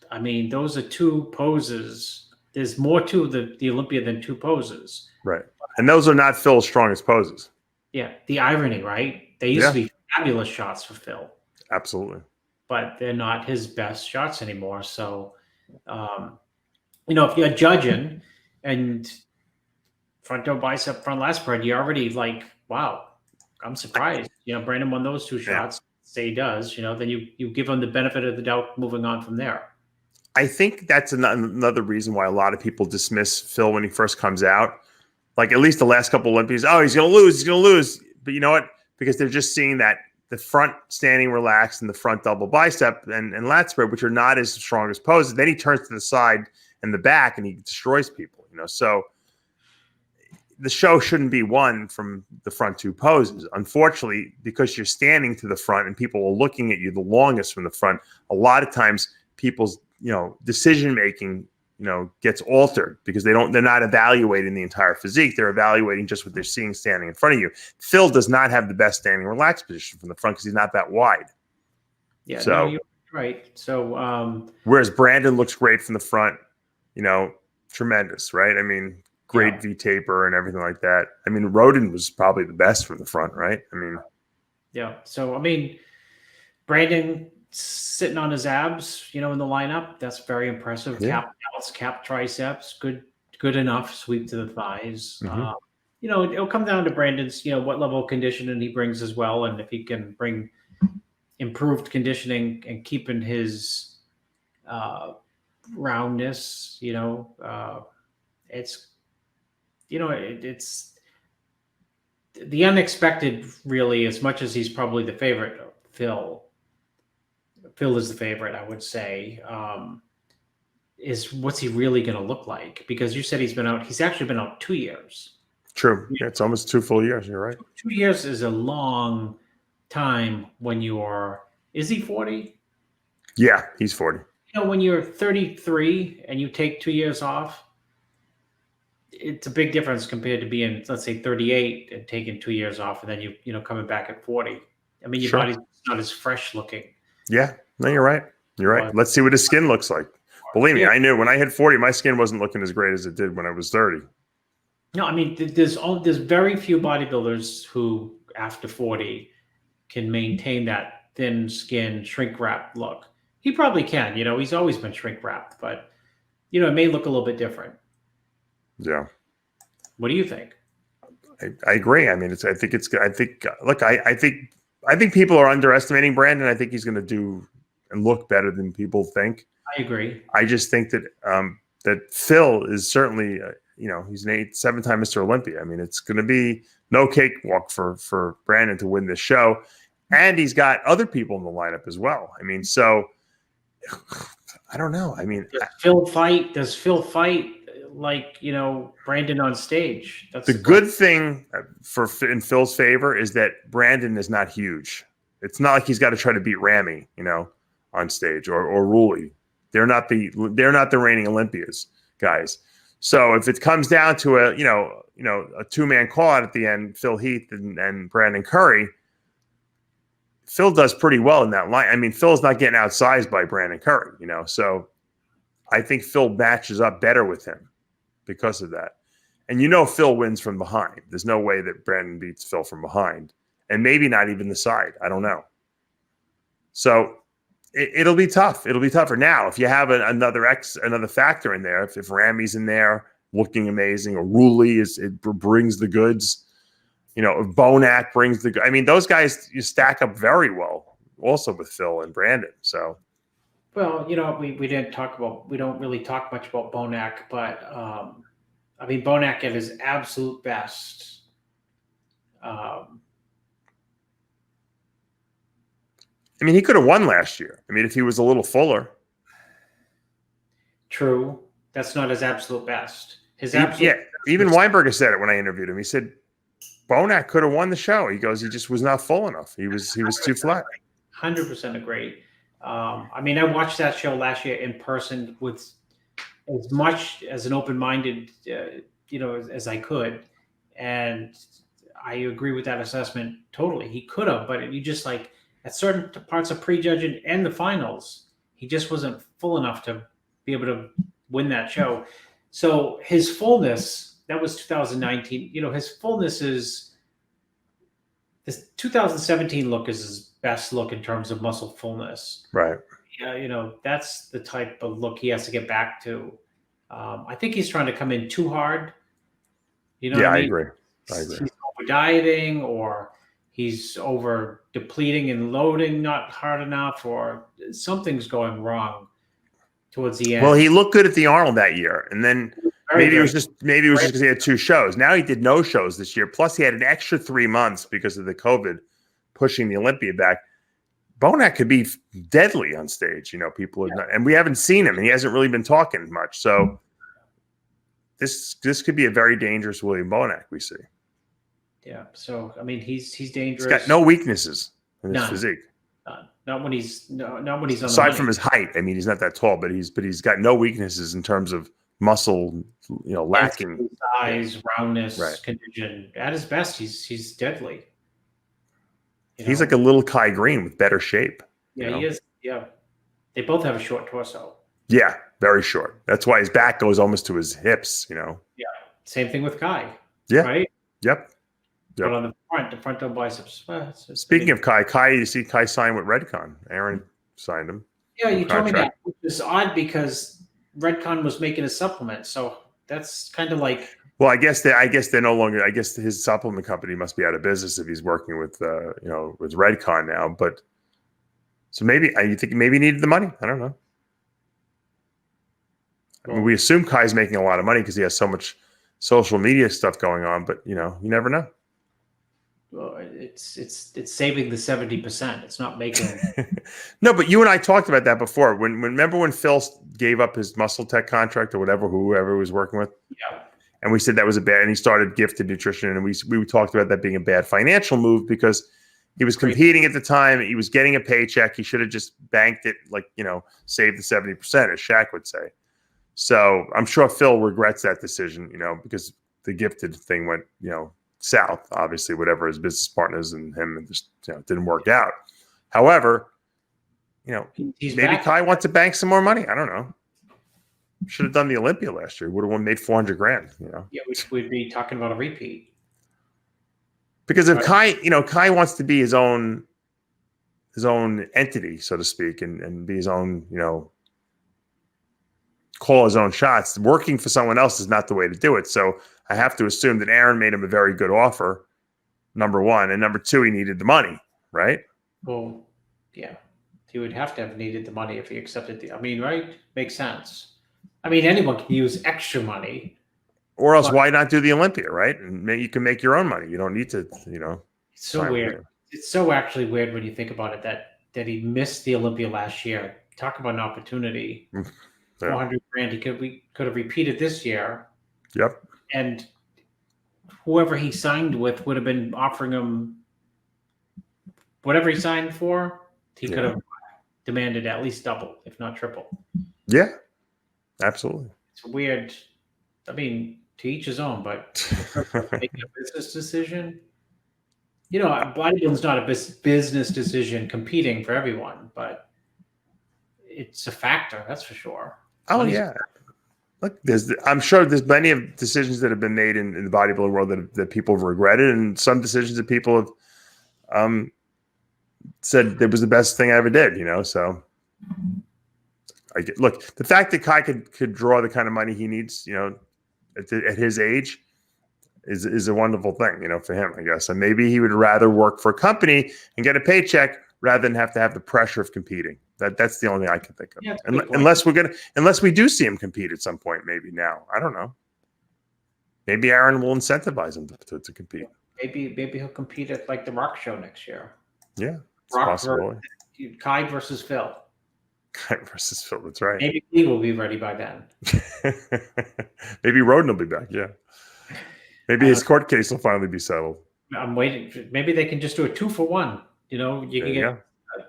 I mean, those are 2 poses. There's more to the Olympia than 2 poses. Right. And those are not Phil's strongest poses. Yeah. The irony, right? They used to be fabulous shots for Phil. Absolutely. But they're not his best shots anymore. So, if you're judging and front double bicep, front lat spread, you're already like, wow, I'm surprised. Brandon won those 2 shots. Say he does, then you give him the benefit of the doubt moving on from there. I think that's another reason why a lot of people dismiss Phil when he first comes out. Like at least the last couple Olympians, he's going to lose. But you know what? Because they're just seeing that the front standing relaxed and the front double bicep and lat spread, which are not as strong as poses. Then he turns to the side and the back and he destroys people, So the show shouldn't be won from the front 2 poses. Unfortunately, because you're standing to the front and people are looking at you the longest from the front, a lot of times people's decision making gets altered because they're not evaluating the entire physique. They're evaluating just what they're seeing standing in front of you. Phil does not have the best standing relaxed position from the front because he's not that wide. Yeah, so you're right. So whereas Brandon looks great from the front, tremendous, right? I mean, great V taper and everything like that. I mean, Roden was probably the best from the front, right? I mean, So I mean, Brandon sitting on his abs, in the lineup, that's very impressive. Cap triceps, good enough. Sweep to the thighs. It'll come down to Brandon's, what level of conditioning he brings as well, and if he can bring improved conditioning and keeping his roundness, it's the unexpected, really, as much as he's probably the favorite. Phil is the favorite, I would say. Is what's he really going to look like? Because you said he's actually been out 2 years. True. Yeah, it's almost 2 full years. You're right. 2 years is a long time when is he 40? Yeah, he's 40. When you're 33 and you take 2 years off, it's a big difference compared to being, let's say, 38 and taking 2 years off, and then you coming back at 40. I mean, your body's not as fresh looking. Yeah, no, you're right. You're right. Let's see what his skin looks like. Believe me, I knew when I hit 40, my skin wasn't looking as great as it did when I was 30. No, I mean, there's very few bodybuilders who, after 40, can maintain that thin skin, shrink wrap look. He probably can. He's always been shrink wrapped, but it may look a little bit different. Yeah. What do you think? I agree. I mean, I think people are underestimating Brandon. I think he's going to do and look better than people think. I agree. I just think that that Phil is certainly, he's an 7-time Mr. Olympia. I mean, it's going to be no cakewalk for Brandon to win this show. And he's got other people in the lineup as well. I mean, so I don't know. I mean, Does Phil fight like, Brandon on stage? That's the good thing in Phil's favor is that Brandon is not huge. It's not like he's got to try to beat Ramy, on stage or Rowley. They're not the reigning Olympias guys. So if it comes down to a 2-man call out at the end, Phil Heath and Brandon Curry, Phil does pretty well in that line. I mean, Phil's not getting outsized by Brandon Curry, so I think Phil matches up better with him because of that. And Phil wins from behind. There's no way that Brandon beats Phil from behind, and maybe not even the side. I don't know. So it'll be tough. It'll be tougher. Now, if you have another factor in there, if Ramy's in there looking amazing, or Rowley brings the goods, if Bonac brings the goods. I mean, those guys, you stack up very well also with Phil and Brandon. So, well, we don't really talk much about Bonac, but I mean, Bonac at his absolute best. I mean, he could have won last year. I mean, if he was a little fuller. True. That's not his absolute best. Even Weinberger said it when I interviewed him. He said Bonac could have won the show. He goes, he just was not full enough. He was too flat. 100% agree. I mean, I watched that show last year in person with as much as an open-minded, as I could. And I agree with that assessment totally. He could have, but you just at certain parts of prejudging and the finals, he just wasn't full enough to be able to win that show. So his fullness, that was 2019. His fullness is this 2017 look is his best look in terms of muscle fullness. Right. Yeah, that's the type of look he has to get back to. I think he's trying to come in too hard. I agree. He's over dieting, or he's over depleting and loading not hard enough, or something's going wrong towards the end. Well, he looked good at the Arnold that year, and then maybe it was just because he had 2 shows. Now he did no shows this year. Plus, he had an extra 3 months because of the COVID pushing the Olympia back. Bonac could be deadly on stage. People are not, and we haven't seen him, and he hasn't really been talking much. So this could be a very dangerous William Bonac we see. Yeah. So I mean, he's dangerous. He's got no weaknesses in his physique. Not when he's not when he's on. Aside from his height, I mean, he's not that tall, but he's got no weaknesses in terms of muscle. Lacking size, roundness, right. condition. At his best, he's deadly. He's like a little Kai Greene with better shape. Yeah, he is. Yeah, they both have a short torso. Yeah, very short. That's why his back goes almost to his hips. Yeah. Same thing with Kai. Yeah. Right. Yep. But on the frontal biceps. Speaking of Kai, you see Kai signed with Redcon. Aaron signed him. Yeah, you told me that, which is odd because Redcon was making a supplement, so that's kind of like. Well, I guess they're no longer. I guess his supplement company must be out of business if he's working with with Redcon now. But so maybe you think maybe he needed the money. I don't know. I mean, we assume Kai's making a lot of money because he has so much social media stuff going on, but you never know. Well, it's saving the 70%. It's not making. No, but you and I talked about that before. Remember when Phil gave up his Muscle Tech contract or whoever he was working with? Yeah. And we said that was and he started Gifted Nutrition, and we talked about that being a bad financial move because he was competing at the time. He was getting a paycheck. He should have just banked it, saved the 70%, as Shaq would say. So I'm sure Phil regrets that decision, because the Gifted thing went, south, obviously, whatever his business partners and him just didn't work out. However, maybe back. Kai wants to bank some more money. I don't know. Should have done the Olympia last year. Would have made $400,000. Yeah, which would be talking about a repeat. Because if Kai wants to be his own entity, so to speak, and be his own, call his own shots, working for someone else is not the way to do it. So I have to assume that Aaron made him a very good offer, number one. And number two, he needed the money, right? Well, yeah. He would have to have needed the money if he accepted right? Makes sense. Anyone can use extra money. Or else why not do the Olympia, right? And you can make your own money. You don't need to, It's so weird. It's so actually weird when you think about it that he missed the Olympia last year. Talk about an opportunity. Yeah. $400,000 he could have repeated this year. Yep. And whoever he signed with would have been offering him whatever he signed for. He could have demanded at least double, if not triple. Yeah, absolutely. It's weird. To each his own, but making a business decision. Bodybuilding's not a business decision competing for everyone, but it's a factor, that's for sure. Oh, yeah. Look, I'm sure there's plenty of decisions that have been made in the bodybuilding world that people have regretted, and some decisions that people have said it was the best thing I ever did, so look, the fact that Kai could draw the kind of money he needs, at his age is a wonderful thing, for him, I guess. And maybe he would rather work for a company and get a paycheck rather than have to have the pressure of competing. That's the only thing I can think of. Yeah, unless we do see him compete at some point, maybe now. I don't know. Maybe Aaron will incentivize him to compete. Maybe he'll compete at the Rock show next year. Yeah, it's possible. Kai versus Phil. Kai versus Phil, that's right. Maybe he will be ready by then. Maybe Roden will be back, yeah. Maybe his court case will finally be settled. I'm waiting. Maybe they can just do a 2-for-1. You can get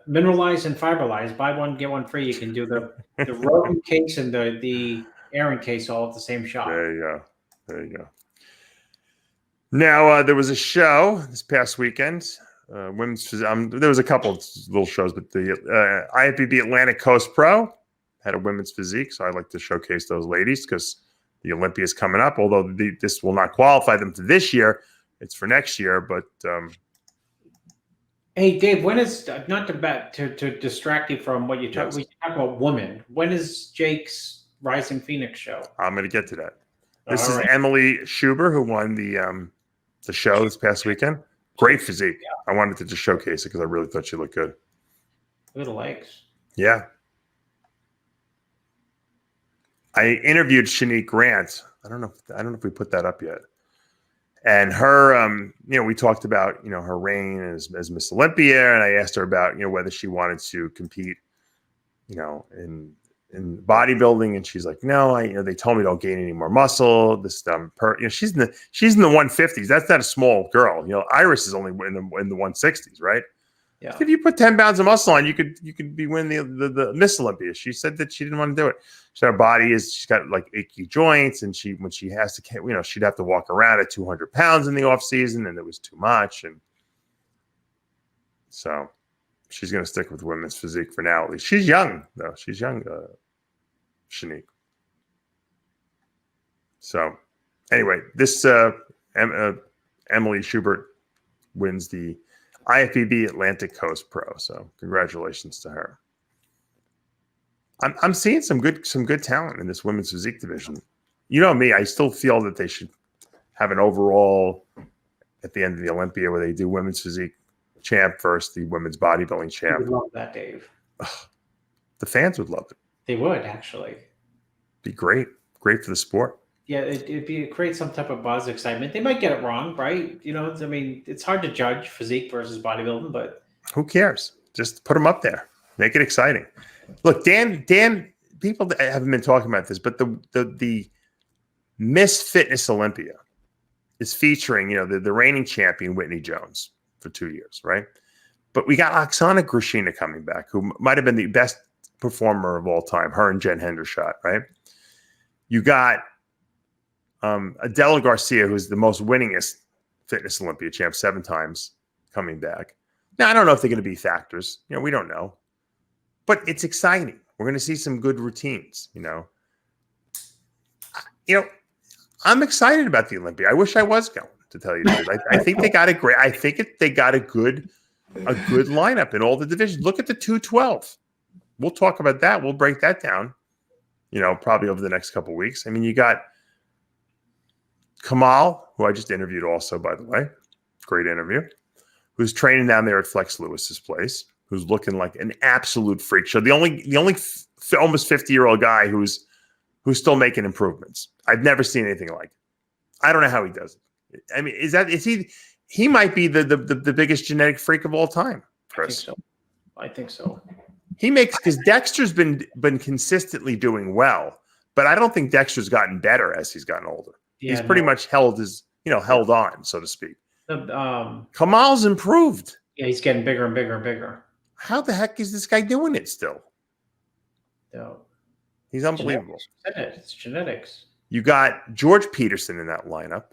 mineralized and fiberalized. Buy one, get one free. You can do the Roden case and the Aaron case all at the same shop. There you go. Now, there was a show this past weekend. Women's there was a couple of little shows, but the IFBB Atlantic Coast Pro had a women's physique, so I like to showcase those ladies because the Olympia is coming up. Although this will not qualify them for this year, it's for next year. But hey, Dave, when is not to distract you from what you talk? We talk about women. When is Jake's Rising Phoenix show? I'm going to get to that. This is Emily Schuber, who won the show this past weekend. Great physique. Yeah. I wanted to just showcase it because I really thought she looked good. Look at the legs. Yeah. I interviewed Shanique Grant. I don't know if we put that up yet. And her, we talked about, her reign as Miss Olympia, and I asked her about, whether she wanted to compete, in bodybuilding, and she's like, no, they told me don't gain any more muscle. This she's in the 150s. That's not a small girl. Iris is only in the 160s, right? Yeah. If you put 10 pounds of muscle on, you could be winning the Miss Olympia. She said that she didn't want to do it. Her body she's got achy joints, and when she has to, she'd have to walk around at 200 pounds in the off season, and it was too much. And so she's going to stick with women's physique for now, at least. She's young, though. She's young, Shanique. So, anyway, this Emily Schubert wins the IFBB Atlantic Coast Pro. So, congratulations to her. I'm seeing some good talent in this women's physique division. You know me, I still feel that they should have an overall at the end of the Olympia where they do women's physique champ versus the women's bodybuilding champ. I would love that, Dave. The fans would love it. They would, actually. Be great. Great for the sport. Yeah, it'd create some type of buzz, excitement. They might get it wrong, right? I mean, it's hard to judge physique versus bodybuilding, but who cares? Just put them up there. Make it exciting. Look, Dan, people haven't been talking about this, but the Miss Fitness Olympia is featuring, the reigning champion, Whitney Jones, for 2 years, right? But we got Oksana Grishina coming back, who might have been the best performer of all time, her and Jen Hendershot, right? You got Adela Garcia, who's the most winningest Fitness Olympia champ, 7 times, coming back. Now, I don't know if they're going to be factors. We don't know. But it's exciting. We're going to see some good routines, I'm excited about the Olympia. I wish I was going, to tell you the truth. I think they got they got a good lineup in all the divisions. Look at the 212. We'll talk about that. We'll break that down, probably over the next couple of weeks. I mean, you got Kamal, who I just interviewed also, by the way. Great interview. Who's training down there at Flex Lewis's place, who's looking like an absolute freak show. The only almost 50-year-old guy who's still making improvements. I've never seen anything like it. I don't know how he does it. I mean, he might be the biggest genetic freak of all time, Chris. I think so. He makes, because Dexter's been consistently doing well, but I don't think Dexter's gotten better as he's gotten older. Yeah, he's pretty much held on, so to speak. The, Kamal's improved. Yeah, he's getting bigger and bigger and bigger. How the heck is this guy doing it still? No. He's unbelievable. It's genetics. You got George Peterson in that lineup,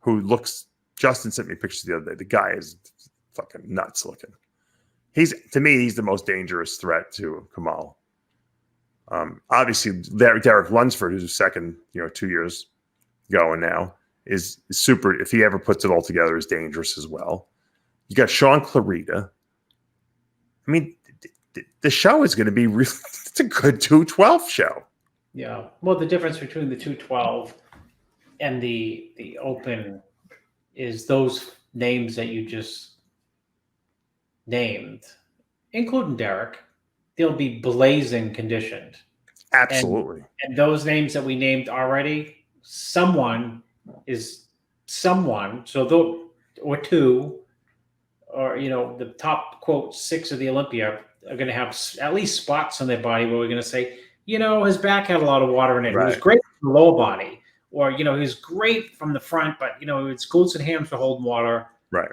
who looks. Justin sent me pictures the other day. The guy is fucking nuts looking. To me, he's the most dangerous threat to Kamal. Obviously, Derek Lunsford, who's second, 2 years going now, is super. If he ever puts it all together, is dangerous as well. You got Sean Clarita. I mean, the show is going to be really. It's a good 212 show. Yeah. Well, the difference between the 212 and the open is those names that you just named, including Derek, they'll be blazing conditioned. Absolutely. And those names that we named already, someone, so or two, or the top quote 6 of the Olympia are going to have at least spots on their body where we're going to say, his back had a lot of water in it. Right. It was great from the lower body, or he was great from the front, but its glutes and hams were holding water. Right.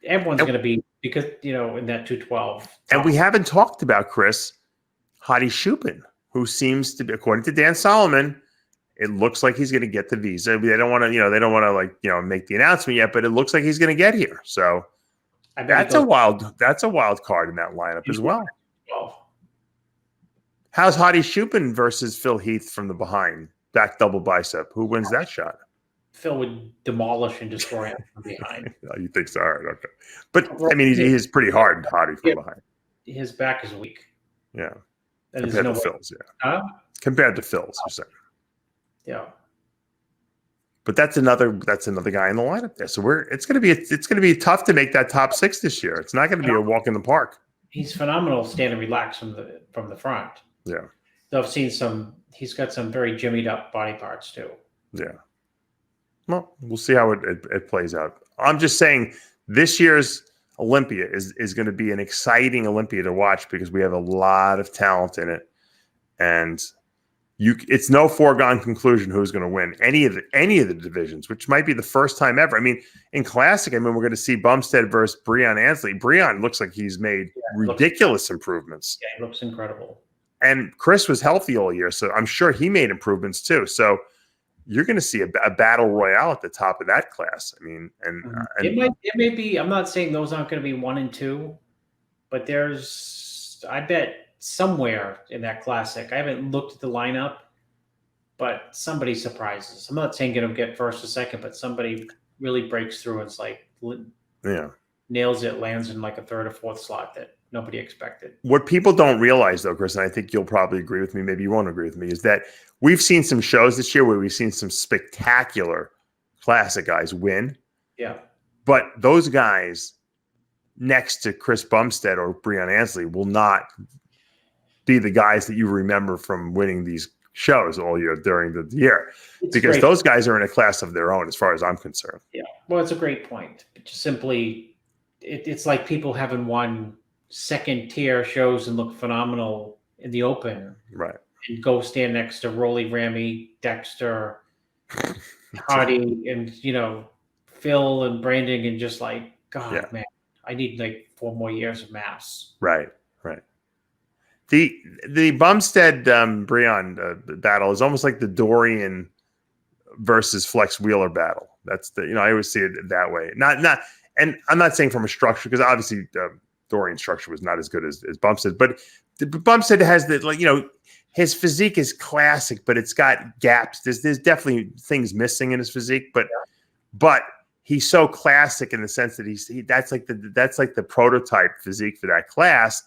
Everyone's going to be, because in that 212. And we haven't talked about, Chris, Hadi Chupin, who seems to be, according to Dan Solomon, it looks like he's going to get the visa. They don't want to, make the announcement yet, but it looks like he's going to get here. So that's a wild card in that lineup as well. How's Hadi Chupin versus Phil Heath from the behind? Back double bicep. Who wins that shot? Phil would demolish and destroy him from behind. You think so? All right, okay. But, I mean, he is pretty hard, Hadi, from behind. His back is weak. Yeah. Compared to Phil's, yeah. Huh? Compared to Phil's, you're saying. Yeah. But that's another guy in the lineup there. So it's going to be tough to make that top 6 this year. It's not going to be a walk in the park. He's phenomenal standing relaxed from the front. Yeah. So I've seen he's got some very jimmied up body parts too. Yeah. Well, we'll see how it plays out. I'm just saying this year's Olympia is going to be an exciting Olympia to watch because we have a lot of talent in it. And it's no foregone conclusion who's going to win any of the divisions, which might be the first time ever. I mean, in Classic, we're going to see Bumstead versus Breon Ansley. Breon looks like he's made ridiculous improvements. Yeah, he looks incredible. And Chris was healthy all year, so I'm sure he made improvements too. So you're going to see a battle royale at the top of that class. I mean, and it may be. I'm not saying those aren't going to be 1 and 2, but I bet somewhere in that Classic. I haven't looked at the lineup, but somebody surprises. I'm not saying going to get first or second, but somebody really breaks through and it's like, nails it, lands in like a 3rd or 4th slot that nobody expected. What people don't realize, though, Chris, and I think you'll probably agree with me, maybe you won't agree with me, is that we've seen some shows this year where we've seen some spectacular Classic guys win. Yeah. But those guys next to Chris Bumstead or Breon Ansley will not be the guys that you remember from winning these shows all year during the year, It's because great. those guys are in a class of their own, as far as I'm concerned. Yeah, well, it's a great point. Just simply, it's like people having won second tier shows and look phenomenal in the open, Right. and go stand next to Rowley, Ramy, Dexter, Hardy, and Phil and Brandon, and just like, God, Yeah. man, I need like 4 more years of mass. Right. The Bumstead Breon battle is almost like the Dorian versus Flex Wheeler battle. That's I always see it that way. And I'm not saying from a structure, because obviously Dorian's structure was not as good as Bumstead, but Bumstead has his physique is classic, but it's got gaps. There's definitely things missing in his physique, but he's so classic in the sense that that's like the prototype physique for that class,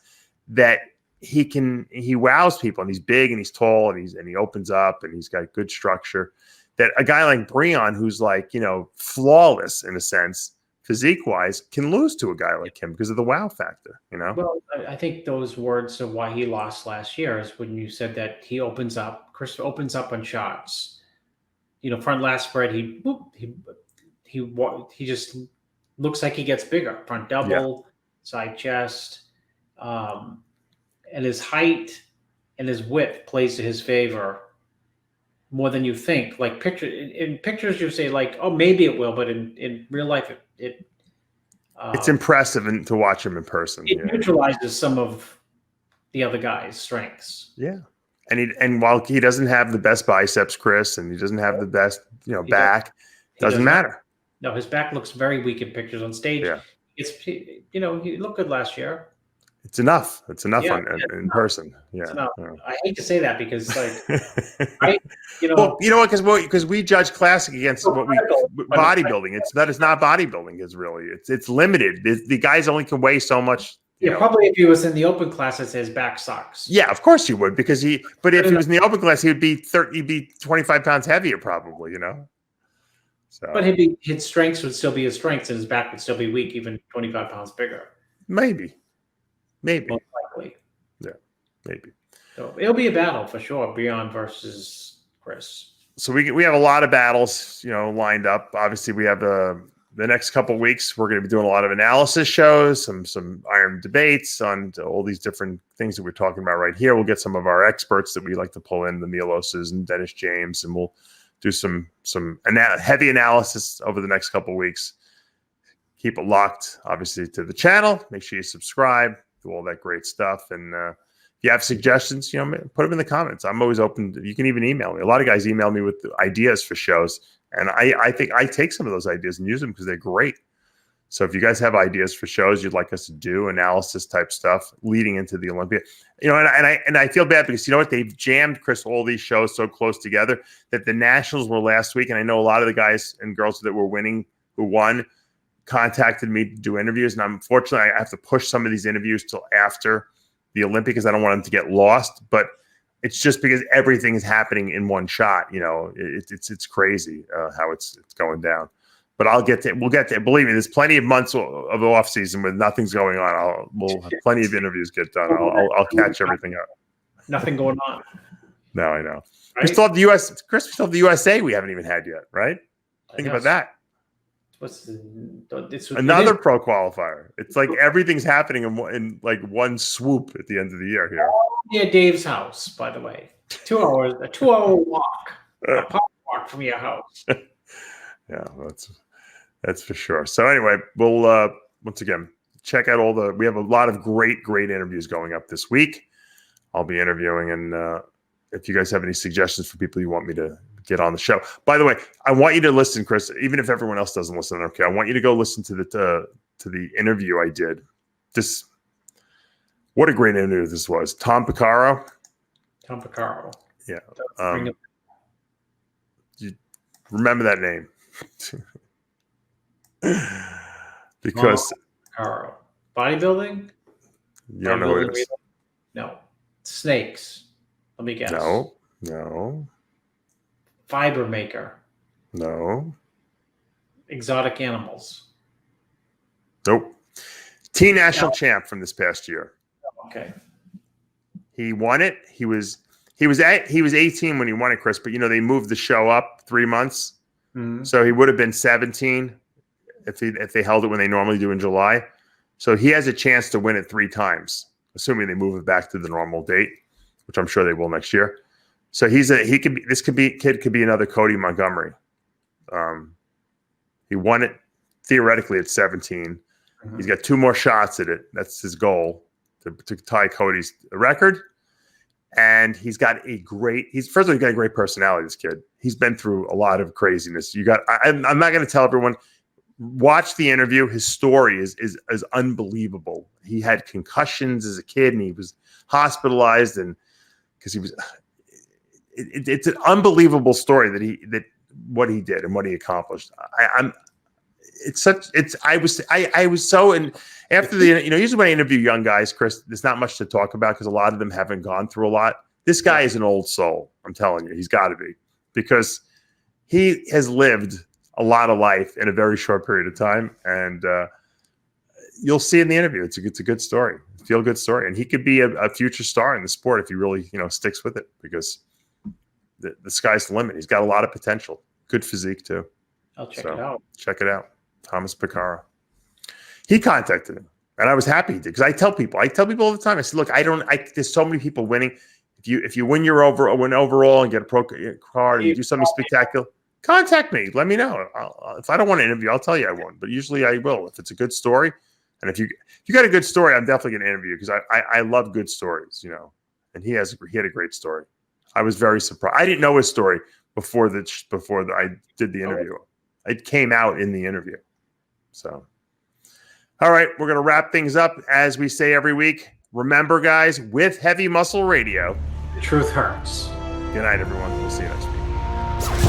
that he wows people, and he's big and he's tall and he opens up and he's got good structure, that a guy like Breon, who's like, flawless in a sense, physique wise, can lose to a guy like him because of the wow factor, Well, I think those words of why he lost last year is when you said that Chris opens up on shots. Front last spread, he just looks like he gets bigger. Front double, side chest, and his height and his width plays to his favor more than you think. Like in pictures, you say like, oh, maybe it will, but in real life, it's impressive to watch him in person. It neutralizes some of the other guy's strengths. Yeah. And while he doesn't have the best biceps, Chris, and he doesn't have the best, back, doesn't matter. No, his back looks very weak in pictures. On stage. Yeah. He looked good last year. It's enough. It's enough in person. Yeah. I hate to say that because, like, well, you know what? Because we judge classic against bodybuilding. It's not bodybuilding. Is really it's limited. The guys only can weigh so much. Probably if he was in the open class, I'd say his back sucks. Yeah, of course he would, because But if he was in the open class, he'd be 25 pounds heavier, probably. So, but his strengths would still be his strengths, and his back would still be weak, even 25 pounds bigger. Maybe. Most likely. Yeah, maybe. So it'll be a battle for sure, Breon versus Chris. So we have a lot of battles, lined up. Obviously, we have the next couple of weeks. We're going to be doing a lot of analysis shows, some iron debates on all these different things that we're talking about right here. We'll get some of our experts that we like to pull in, the Mieloses and Dennis James, and we'll do some heavy analysis over the next couple of weeks. Keep it locked, obviously, to the channel. Make sure you subscribe, do all that great stuff. And if you have suggestions, put them in the comments. I'm always open. You can even email me. A lot of guys email me with ideas for shows. And I think I take some of those ideas and use them because they're great. So if you guys have ideas for shows you'd like us to do, analysis type stuff leading into the Olympia, and I feel bad because they've jammed, Chris, all these shows so close together that the Nationals were last week. And I know a lot of the guys and girls that were who won, contacted me to do interviews. And unfortunately, I have to push some of these interviews till after the Olympia because I don't want them to get lost. But it's just because everything is happening in one shot. It's crazy how it's going down. But we'll get there. Believe me, there's plenty of months of off season where nothing's going on. We'll have plenty of interviews get done. I'll catch everything up. Nothing going on. No, I know. Right? We still have the US, Chris. We still have the USA. We haven't even had yet, right? Think about that. Another pro qualifier. It's like everything's happening in like one swoop at the end of the year here. Yeah, Dave's house, by the way. 2 hours, a 2-hour walk, a pop walk from your house. Yeah, that's for sure. So anyway, we'll once again check out we have a lot of great interviews going up this week. I'll be interviewing, and if you guys have any suggestions for people you want me to get on the show. By the way, I want you to listen, Chris, even if everyone else doesn't listen. Okay, I want you to go listen to the interview I did. What a great interview this was. Tom Piccaro. Yeah. You remember that name. Because Piccaro. Bodybuilding? You don't know who it is. No. Snakes. Let me guess. No. Fiber maker. No. Exotic animals. Nope. Teen national champ from this past year. Okay. He won it. He he was 18 when he won it, Chris. But they moved the show up 3 months, so he would have been 17 if they held it when they normally do in July. So he has a chance to win it 3 times, assuming they move it back to the normal date, which I'm sure they will next year. So kid could be another Cody Montgomery. He won it theoretically at 17. He's got 2 more shots at it. That's his goal to tie Cody's record. And he's got a great personality. This kid, he's been through a lot of craziness. I'm not going to tell everyone. Watch the interview. His story is unbelievable. He had concussions as a kid, and he was hospitalized, and because he was. It's an unbelievable story that what he did and what he accomplished. I was so, and after the, usually when I interview young guys, Chris, there's not much to talk about because a lot of them haven't gone through a lot. This guy is an old soul. I'm telling you, he's got to be, because he has lived a lot of life in a very short period of time. And you'll see in the interview, it's a good story, feel good story. And he could be a future star in the sport if he really, sticks with it, because the sky's the limit. He's got a lot of potential. Good physique too. I'll check it out. Check it out. Thomas Picara. He contacted him, and I was happy he did, because I tell people all the time. I said, look, there's so many people winning. If you win win overall and get a pro card and you do something spectacular, contact me. Let me know. If I don't want to interview, I'll tell you I won. But usually I will if it's a good story. And if you got a good story, I'm definitely going to interview you, because I love good stories. And he had a great story. I was very surprised. I didn't know his story before I did the interview. It came out in the interview. So, all right, we're going to wrap things up as we say every week. Remember, guys, with Heavy Muscle Radio, the truth hurts. Good night, everyone. We'll see you next week.